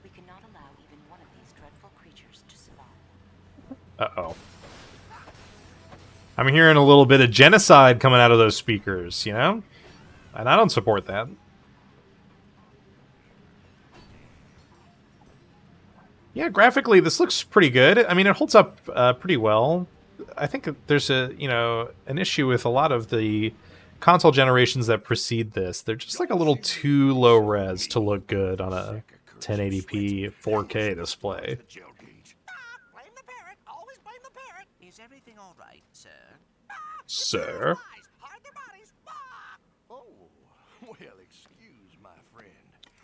We cannot allow even one of these dreadful creatures to survive. Uh-oh. I'm hearing a little bit of genocide coming out of those speakers, you know? And I don't support that. Yeah, graphically, this looks pretty good. I mean, it holds up pretty well. I think there's an issue with a lot of the console generations that precede this. They're just like a little too low res to look good on a 1080p 4K display. Blame the parrot. Always blame the parrot. Is everything all right, sir? Sir? Hide their bodies. Oh, well, excuse my friend.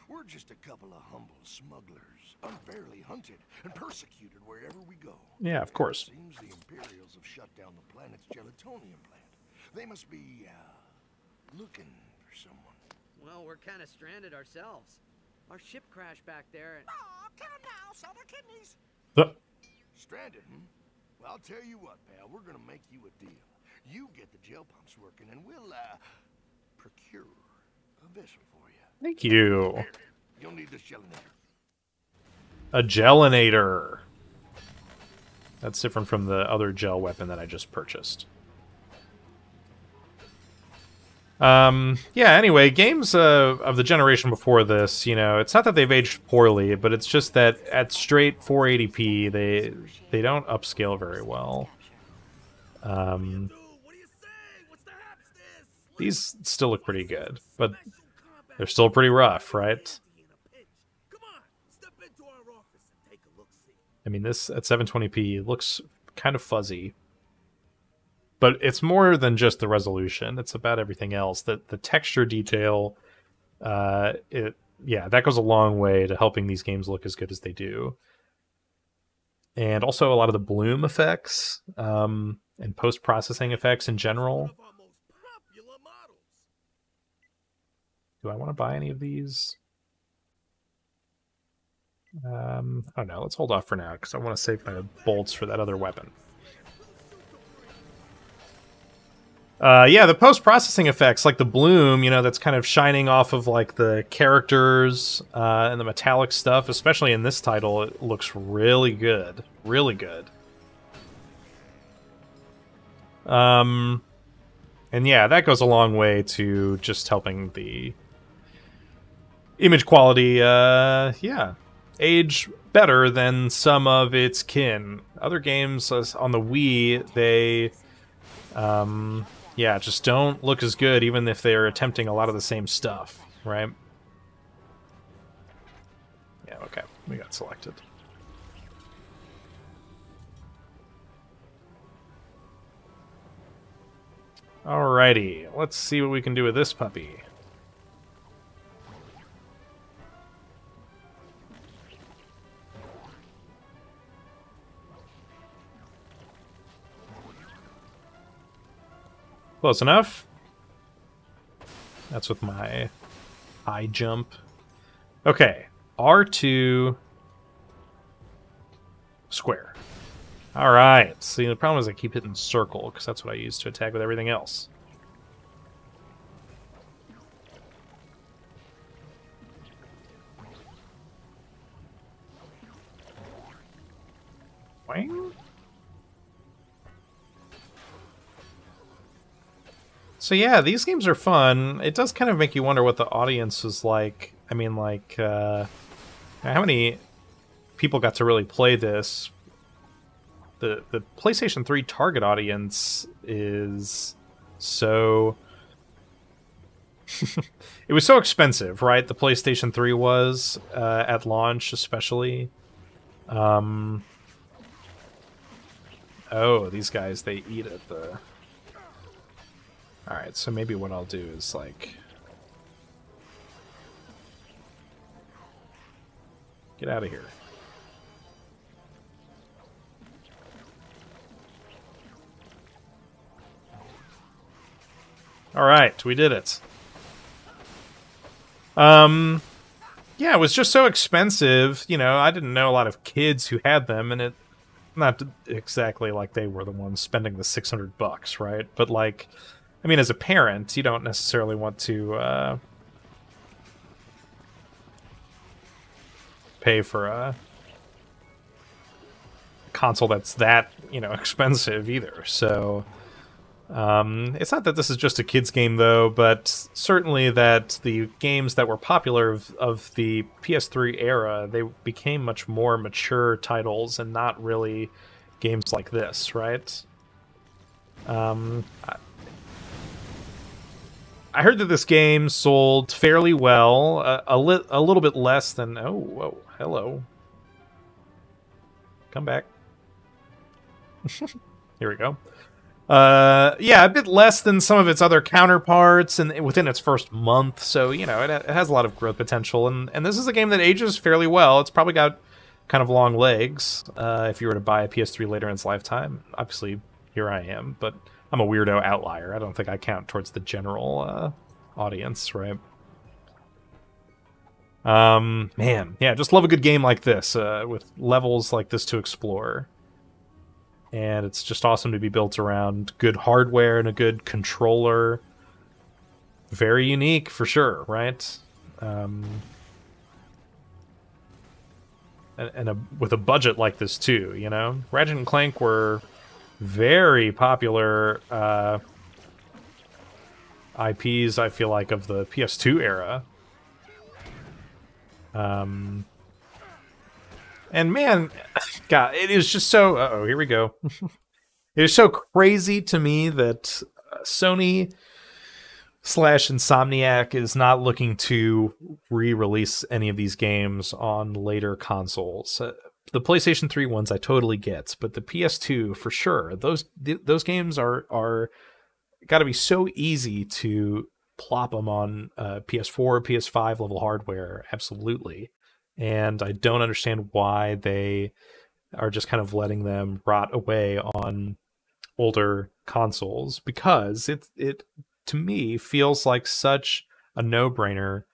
We're just a couple of humble smugglers, unfairly hunted and persecuted wherever we go. Yeah, of course. Seems the Imperials have shut down the planet's gelatonium plant. They must be, looking for someone. Well, we're kind of stranded ourselves. Our ship crashed back there and... Aw, come now, sell their kidneys. Stranded, hmm? Well, I'll tell you what, pal. We're gonna make you a deal. You get the gel pumps working, and we'll, procure a vessel for you. Thank you. Here, you'll need this gelinator. A gelinator. That's different from the other gel weapon that I just purchased. Yeah, anyway, games of the generation before this, you know, it's not that they've aged poorly, but it's just that at straight 480p, they don't upscale very well. These still look pretty good, but they're still pretty rough, right? I mean, this at 720p looks kind of fuzzy. But it's more than just the resolution. It's about everything else. The texture detail, yeah, that goes a long way to helping these games look as good as they do. And also a lot of the bloom effects and post-processing effects in general. Do I want to buy any of these? Oh no, let's hold off for now because I want to save my bolts for that other weapon. Yeah, the post-processing effects, like the bloom, you know, that's kind of shining off of like the characters and the metallic stuff, especially in this title, it looks really good. Really good. And yeah, that goes a long way to just helping the image quality, yeah, age better than some of its kin. Other games on the Wii, they... yeah, just don't look as good, even if they're attempting a lot of the same stuff, right? Yeah, okay, we got selected. Alrighty, let's see what we can do with this puppy. Close enough. That's with my high jump. Okay, R2 square. Alright, see the problem is I keep hitting circle, because that's what I use to attack with everything else. Wang? So yeah, these games are fun. It does kind of make you wonder what the audience is like. I mean, like, how many people got to really play this? The PlayStation 3 target audience is so... it was so expensive, right? The PlayStation 3 was, at launch especially. Oh, these guys, they eat at the... Alright, so maybe what I'll do is, like... Get out of here. Alright, we did it. Yeah, it was just so expensive. You know, I didn't know a lot of kids who had them, and it not exactly like they were the ones spending the $600, right? But like, I mean, as a parent, you don't necessarily want to pay for a console that's that, you know, expensive either. So it's not that this is just a kids game though, but certainly that the games that were popular of the PS3 era, they became much more mature titles and not really games like this, right? I heard that this game sold fairly well, a little bit less than... Oh, whoa, hello. Come back. Here we go. Yeah, a bit less than some of its other counterparts and within its first month, so, you know, it has a lot of growth potential, and this is a game that ages fairly well. It's probably got kind of long legs if you were to buy a PS3 later in its lifetime. Obviously, here I am, but I'm a weirdo outlier. I don't think I count towards the general audience, right? Man, yeah, just love a good game like this, with levels like this to explore. And it's just awesome to be built around good hardware and a good controller. Very unique, for sure, right? With a budget like this, too, you know? Ratchet and Clank were very popular IPs, I feel like, of the PS2 era. And man, God, it is just so... Uh-oh, here we go. It is so crazy to me that Sony / Insomniac is not looking to re-release any of these games on later consoles. The PlayStation 3 ones I totally get, but the PS2 for sure. Those games are got to be so easy to plop them on PS4, PS5 level hardware. Absolutely. And I don't understand why they are just kind of letting them rot away on older consoles, because it to me feels like such a no-brainer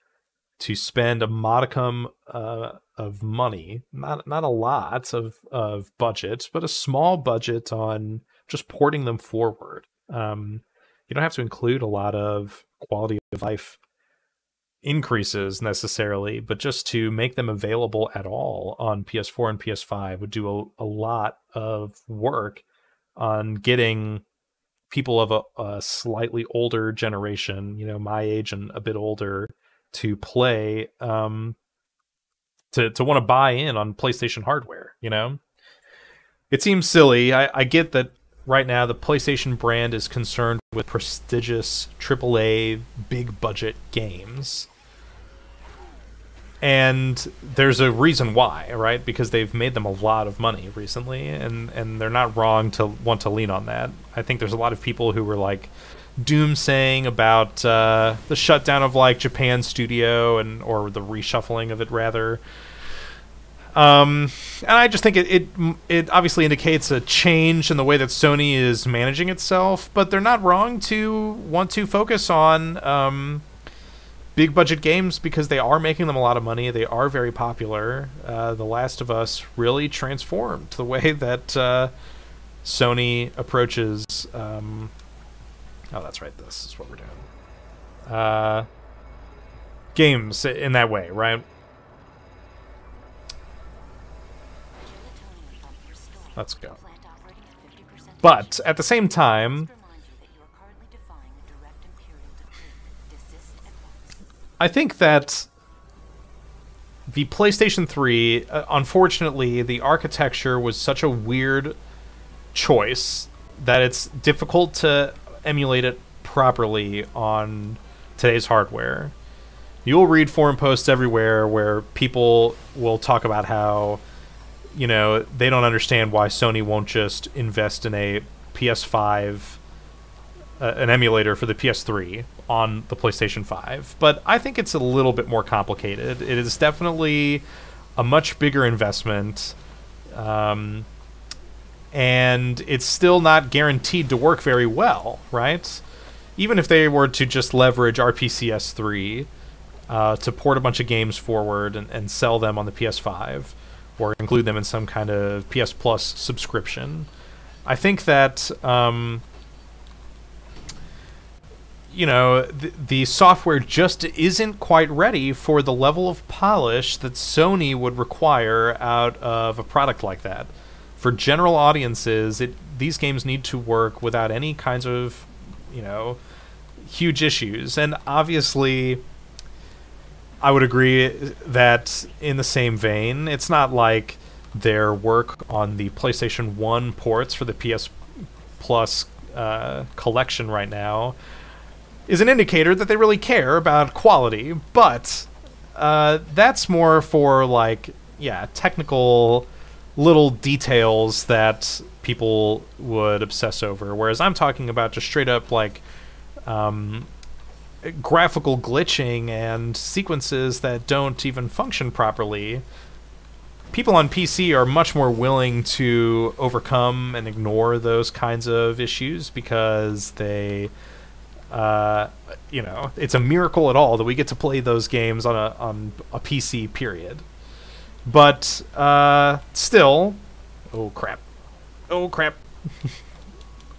to spend a modicum of money, not a lot of budget, but a small budget on just porting them forward. You don't have to include a lot of quality of life increases necessarily, but just to make them available at all on PS4 and PS5 would do a lot of work on getting people of a slightly older generation, you know, my age and a bit older, to play, to want to buy in on PlayStation hardware, you know? It seems silly. I get that right now the PlayStation brand is concerned with prestigious AAA big budget games. And there's a reason why, right? Because they've made them a lot of money recently, and they're not wrong to want to lean on that. I think there's a lot of people who were like doomsaying about the shutdown of like Japan Studio or the reshuffling of it rather. And I just think it obviously indicates a change in the way that Sony is managing itself, but they're not wrong to want to focus on big budget games because they are making them a lot of money. They are very popular. The Last of Us really transformed the way that Sony approaches... oh, that's right. This is what we're doing. Games in that way, right? Let's go. But at the same time, I think that the PlayStation 3, unfortunately, the architecture was such a weird choice that it's difficult to emulate it properly on today's hardware. You'll read forum posts everywhere where people will talk about how, you know, they don't understand why Sony won't just invest in a PS5, an emulator for the PS3 on the PlayStation 5. But I think it's a little bit more complicated. It is definitely a much bigger investment, and it's still not guaranteed to work very well, right? Even if they were to just leverage RPCS 3, to port a bunch of games forward and sell them on the PS5 or include them in some kind of PS Plus subscription. I think that the software just isn't quite ready for the level of polish that Sony would require out of a product like that. For general audiences, these games need to work without any kinds of, huge issues. And obviously, I would agree that in the same vein, it's not like their work on the PlayStation 1 ports for the PS Plus collection right now is an indicator that they really care about quality, but that's more for technical little details that people would obsess over, whereas I'm talking about just straight up graphical glitching and sequences that don't even function properly. People on PC are much more willing to overcome and ignore those kinds of issues because they it's a miracle at all that we get to play those games on a PC, period. But still, oh crap.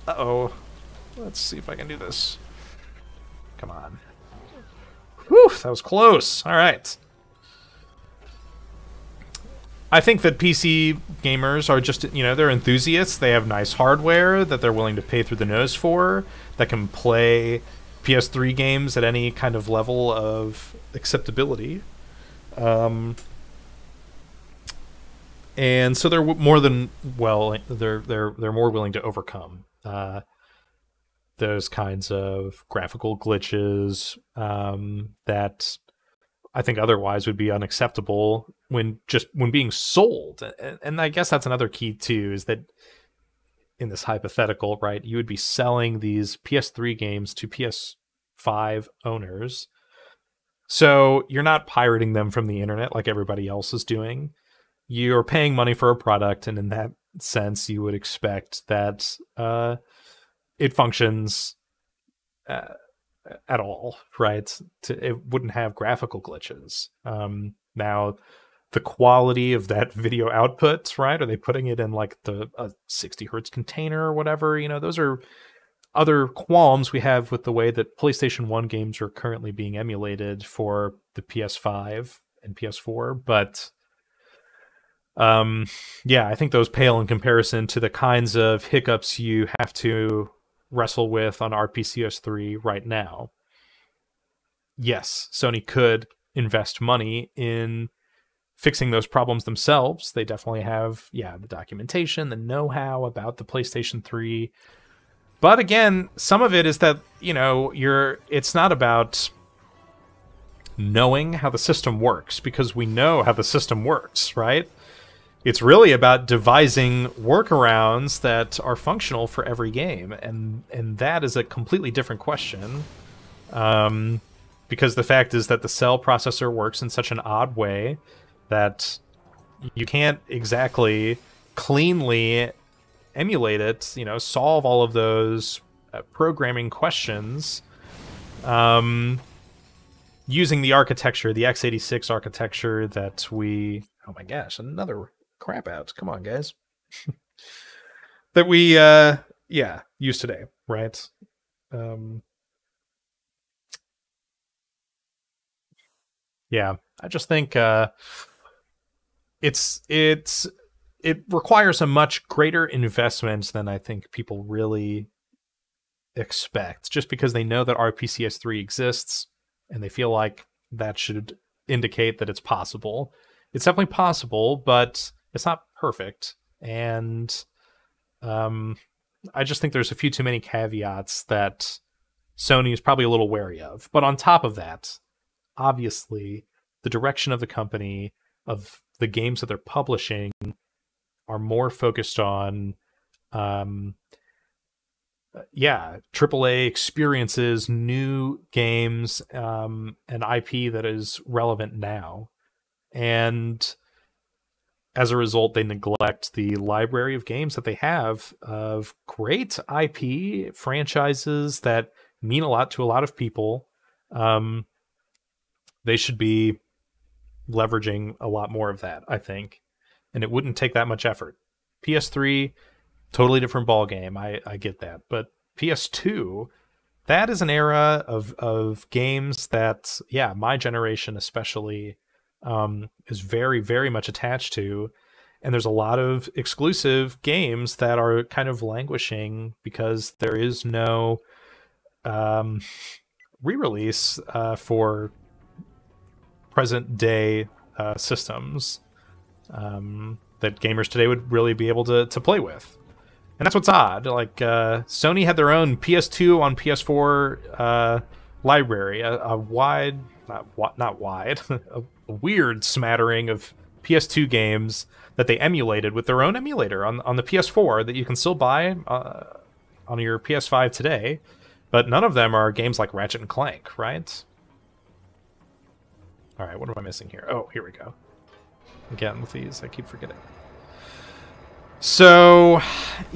Uh-oh. Let's see if I can do this. Come on. Whew, that was close. All right. I think that PC gamers are just, they're enthusiasts. They have nice hardware that they're willing to pay through the nose for, that can play PS3 games at any kind of level of acceptability. And so they're more than they're more willing to overcome those kinds of graphical glitches that I think otherwise would be unacceptable when being sold. And I guess that's another key too, is that in this hypothetical, right, you would be selling these PS3 games to PS5 owners. So you're not pirating them from the internet like everybody else is doing. You're paying money for a product, and in that sense, you would expect that it functions at all, right? It wouldn't have graphical glitches. Now, the quality of that video output, right? Are they putting it in like a 60 hertz container or whatever? Those are other qualms we have with the way that PlayStation 1 games are currently being emulated for the PS5 and PS4. But I think those pale in comparison to the kinds of hiccups you have to wrestle with on RPCS3 right now. Yes, Sony could invest money in fixing those problems themselves. They definitely have, the documentation, the know-how about the PlayStation 3. But again, some of it is that, it's not about knowing how the system works, because we know how the system works, right? It's really about devising workarounds that are functional for every game, and that is a completely different question. Because the fact is that the cell processor works in such an odd way that you can't exactly cleanly emulate it, solve all of those programming questions using the architecture, the x86 architecture that we... Oh my gosh, another crap out. Come on, guys. That we, use today, right? I just think it requires a much greater investment than I think people really expect, just because they know that RPCS3 exists and they feel like that should indicate that it's possible. It's definitely possible, but it's not perfect. And I just think there's a few too many caveats that Sony is probably a little wary of. But on top of that, obviously, the direction of the company, of the games that they're publishing, are more focused on AAA experiences, new games, and IP that is relevant now. And as a result, they neglect the library of games that they have of great IP franchises that mean a lot to a lot of people. They should be leveraging a lot more of that, I think. And it wouldn't take that much effort. PS3, totally different ball game. I get that. But PS2, that is an era of games that, yeah, my generation especially is very, very much attached to. And there's a lot of exclusive games that are kind of languishing because there is no re-release for present day systems that gamers today would really be able to play with. And that's what's odd. Like, Sony had their own PS2 on PS4 library, a wide, not wide, a weird smattering of PS2 games that they emulated with their own emulator on the PS4 that you can still buy on your PS5 today. But none of them are games like Ratchet and Clank, right? All right, what am I missing here? Oh, here we go. Again, with these, I keep forgetting. So,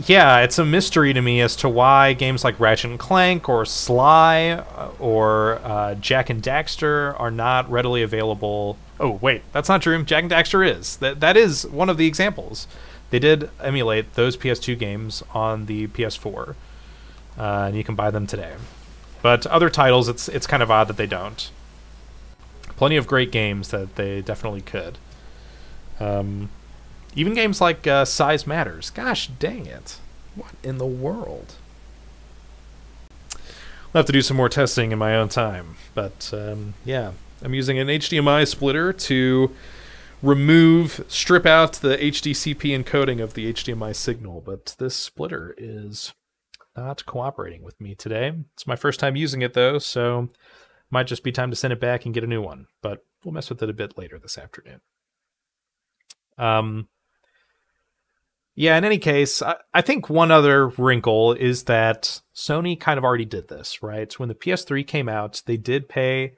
yeah, it's a mystery to me as to why games like Ratchet and Clank or Sly or Jak and Daxter are not readily available. Oh, wait, that's not true. Jak and Daxter is. That is one of the examples. They did emulate those PS2 games on the PS4, and you can buy them today. But other titles, it's kind of odd that they don't. Plenty of great games that they definitely could. Even games like Size Matters. Gosh dang it. What in the world? I'll have to do some more testing in my own time. But, yeah. I'm using an HDMI splitter to strip out the HDCP encoding of the HDMI signal. But this splitter is not cooperating with me today. It's my first time using it, though, so might just be time to send it back and get a new one. But we'll mess with it a bit later this afternoon. Yeah, in any case, I think one other wrinkle is that Sony kind of already did this, right? When the PS3 came out, they did pay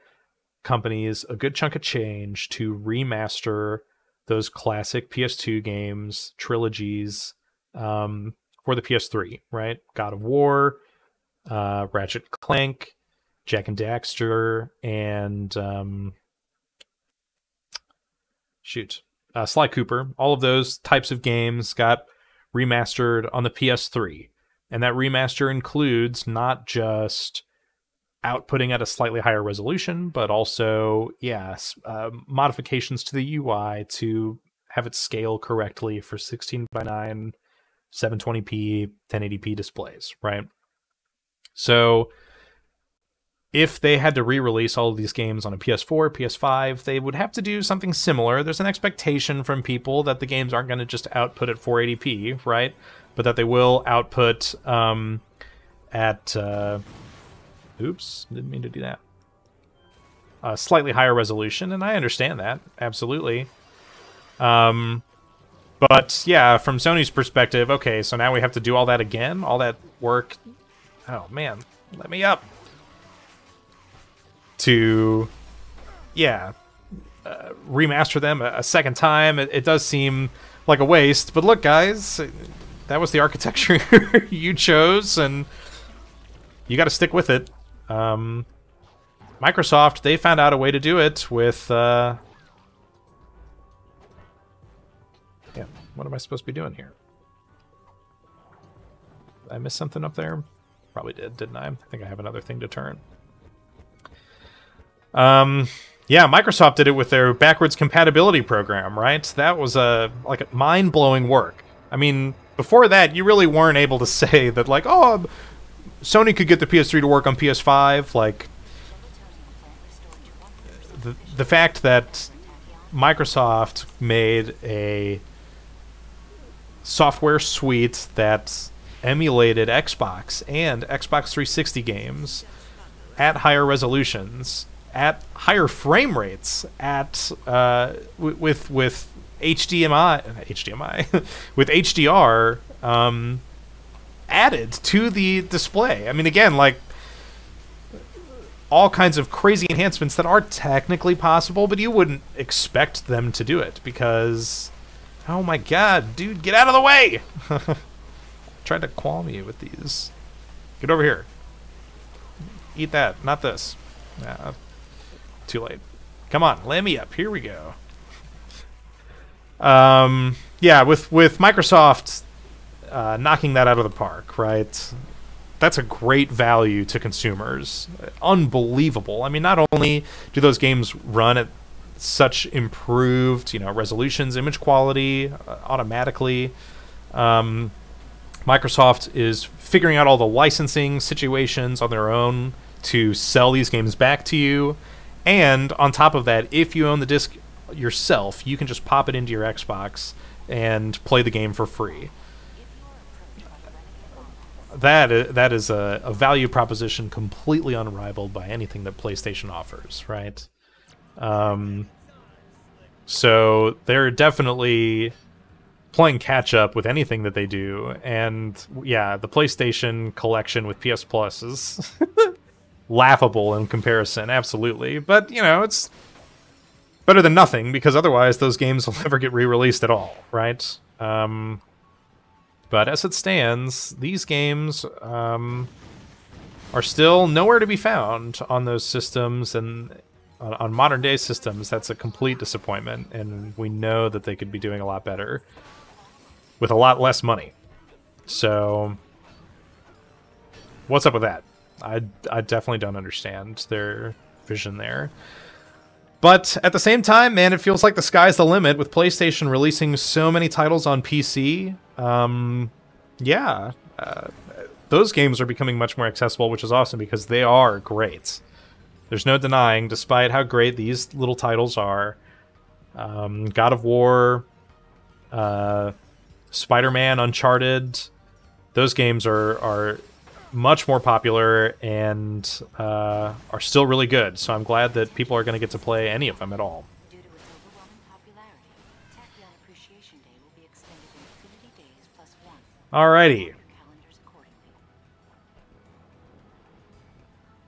companies a good chunk of change to remaster those classic PS2 games, trilogies, for the PS3, right? God of War, Ratchet Clank, Jak and Daxter, and Sly Cooper. All of those types of games got remastered on the PS3. And that remaster includes not just outputting at a slightly higher resolution, but also, yes, modifications to the UI to have it scale correctly for 16:9, 720p, 1080p displays, right? So if they had to re-release all of these games on a PS4, PS5, they would have to do something similar. There's an expectation from people that the games aren't going to just output at 480p, right? But that they will output at... oops, didn't mean to do that. A slightly higher resolution, and I understand that, absolutely. But, yeah, from Sony's perspective, okay, so now we have to do all that again? All that work? Oh, man, let me up. To, yeah, remaster them a second time. It does seem like a waste, but look, guys, that was the architecture you chose, and you got to stick with it. Microsoft, they found out a way to do it with, yeah, what am I supposed to be doing here? Did I miss something up there? Probably did, didn't I? I think I have another thing to turn. Yeah, Microsoft did it with their backwards compatibility program, right? That was like mind-blowing work. I mean, before that, you really weren't able to say that, like, oh, Sony could get the PS3 to work on PS5. Like, the fact that Microsoft made a software suite that emulated Xbox and Xbox 360 games at higher resolutions, at higher frame rates, at with HDMI with HDR added to the display. I mean, again, like, all kinds of crazy enhancements that are technically possible, but you wouldn't expect them to do it because, oh my god, dude, get out of the way! Tried to qualm me with these. Get over here. Eat that, not this. Too late. Come on, land me up. Here we go. Yeah, with Microsoft knocking that out of the park, right? That's a great value to consumers. Unbelievable. I mean, not only do those games run at such improved, resolutions, image quality automatically, Microsoft is figuring out all the licensing situations on their own to sell these games back to you. And on top of that, if you own the disc yourself, you can just pop it into your Xbox and play the game for free. That is a value proposition completely unrivaled by anything that PlayStation offers, right? So they're definitely playing catch up with anything that they do, and yeah, the PlayStation collection with PS Plus is laughable in comparison, absolutely. But it's better than nothing, because otherwise those games will never get re-released at all, right? But as it stands, these games are still nowhere to be found on those systems, and on modern day systems, that's a complete disappointment, and we know that they could be doing a lot better with a lot less money. So, what's up with that? I definitely don't understand their vision there. But at the same time, man, it feels like the sky's the limit with PlayStation releasing so many titles on PC. Those games are becoming much more accessible, which is awesome because they are great. There's no denying, despite how great these little titles are. God of War, Spider-Man, Uncharted, those games are much more popular and are still really good. So I'm glad that people are going to get to play any of them at all. Due to its overwhelming popularity, Tachyon Appreciation Day will be extended infinity days plus 1. Alrighty. Your calendars accordingly.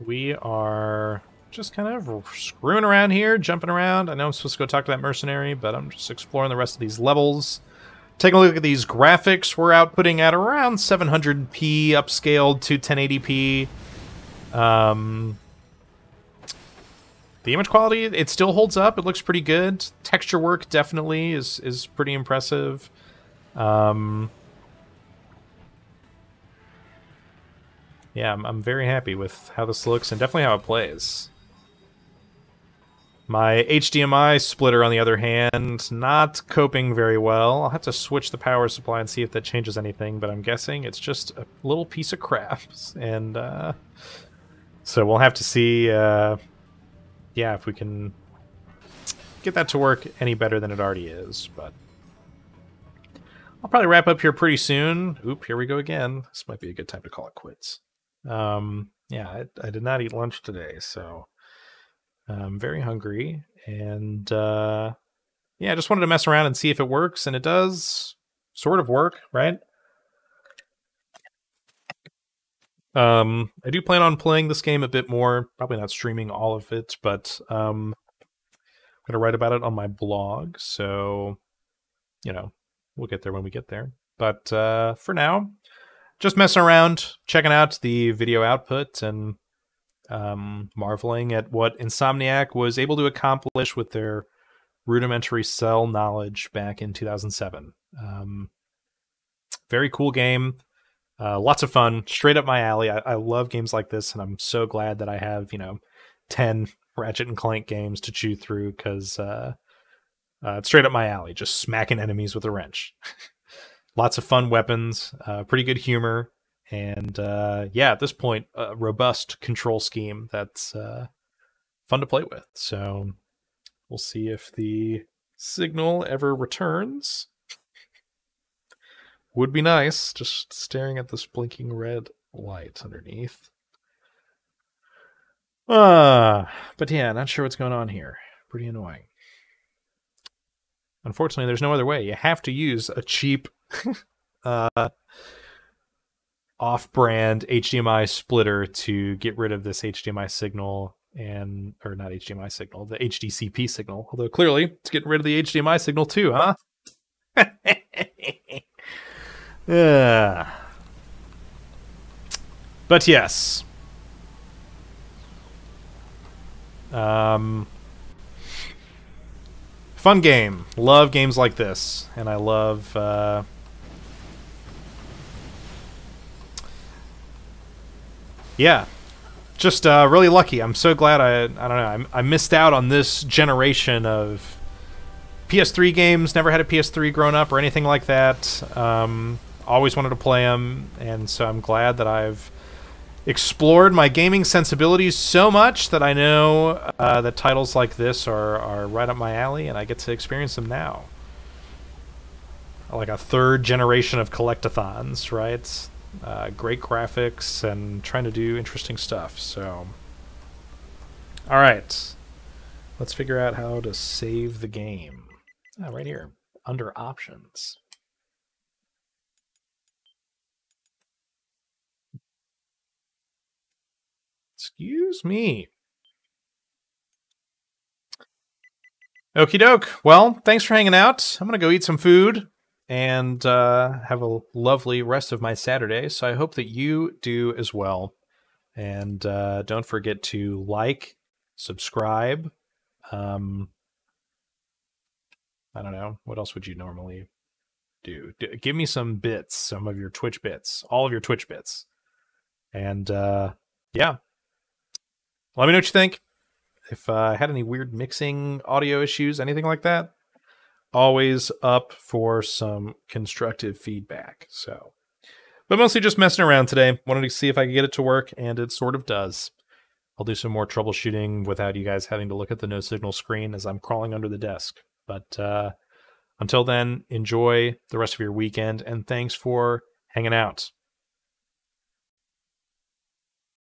We are just kind of screwing around here, jumping around. I know I'm supposed to go talk to that mercenary, but I'm just exploring the rest of these levels. Taking a look at these graphics, we're outputting at around 700p upscaled to 1080p. The image quality, it still holds up. It looks pretty good. Texture work definitely is pretty impressive. Yeah, I'm very happy with how this looks and definitely how it plays. My HDMI splitter, on the other hand, not coping very well. I'll have to switch the power supply and see if that changes anything, but I'm guessing it's just a little piece of crap. And so we'll have to see yeah, if we can get that to work any better than it already is. But I'll probably wrap up here pretty soon. Oop, here we go again. This might be a good time to call it quits. Yeah, I did not eat lunch today, so I'm very hungry, and yeah, I just wanted to mess around and see if it works, and it does sort of work, right? I do plan on playing this game a bit more, probably not streaming all of it, but I'm going to write about it on my blog, so, we'll get there when we get there. But for now, just messing around, checking out the video output, and marveling at what Insomniac was able to accomplish with their rudimentary cell knowledge back in 2007. Very cool game. Lots of fun. Straight up my alley. I love games like this, and I'm so glad that I have, 10 Ratchet and Clank games to chew through, because it's straight up my alley, just smacking enemies with a wrench. Lots of fun weapons, pretty good humor, and yeah, at this point, a robust control scheme that's fun to play with. So we'll see if the signal ever returns. Would be nice, just staring at this blinking red light underneath. But yeah, not sure what's going on here. Pretty annoying. Unfortunately, there's no other way. You have to use a cheap off-brand HDMI splitter to get rid of this HDMI signal, or not HDMI signal, the HDCP signal. Although clearly it's getting rid of the HDMI signal too, huh? Yeah. But yes. Fun game. Love games like this. And I love... yeah. Just really lucky. I'm so glad I don't know, I missed out on this generation of PS3 games. Never had a PS3 growing up or anything like that. Always wanted to play them, and so I'm glad that I've explored my gaming sensibilities so much that I know that titles like this are right up my alley, and I get to experience them now. Like a third generation of collectathons, right? Great graphics and trying to do interesting stuff. So, all right, let's figure out how to save the game. Right here, under options. Excuse me. Okie doke. Well, thanks for hanging out. I'm going to go eat some food and have a lovely rest of my Saturday. So I hope that you do as well. And don't forget to like, subscribe. I don't know. What else would you normally do? Give me some bits, some of your Twitch bits, all of your Twitch bits. And yeah. Let me know what you think. If I had any weird mixing audio issues, anything like that, always up for some constructive feedback. So, but mostly just messing around today. Wanted to see if I could get it to work, and it sort of does. I'll do some more troubleshooting without you guys having to look at the no signal screen as I'm crawling under the desk. But until then, enjoy the rest of your weekend, and thanks for hanging out.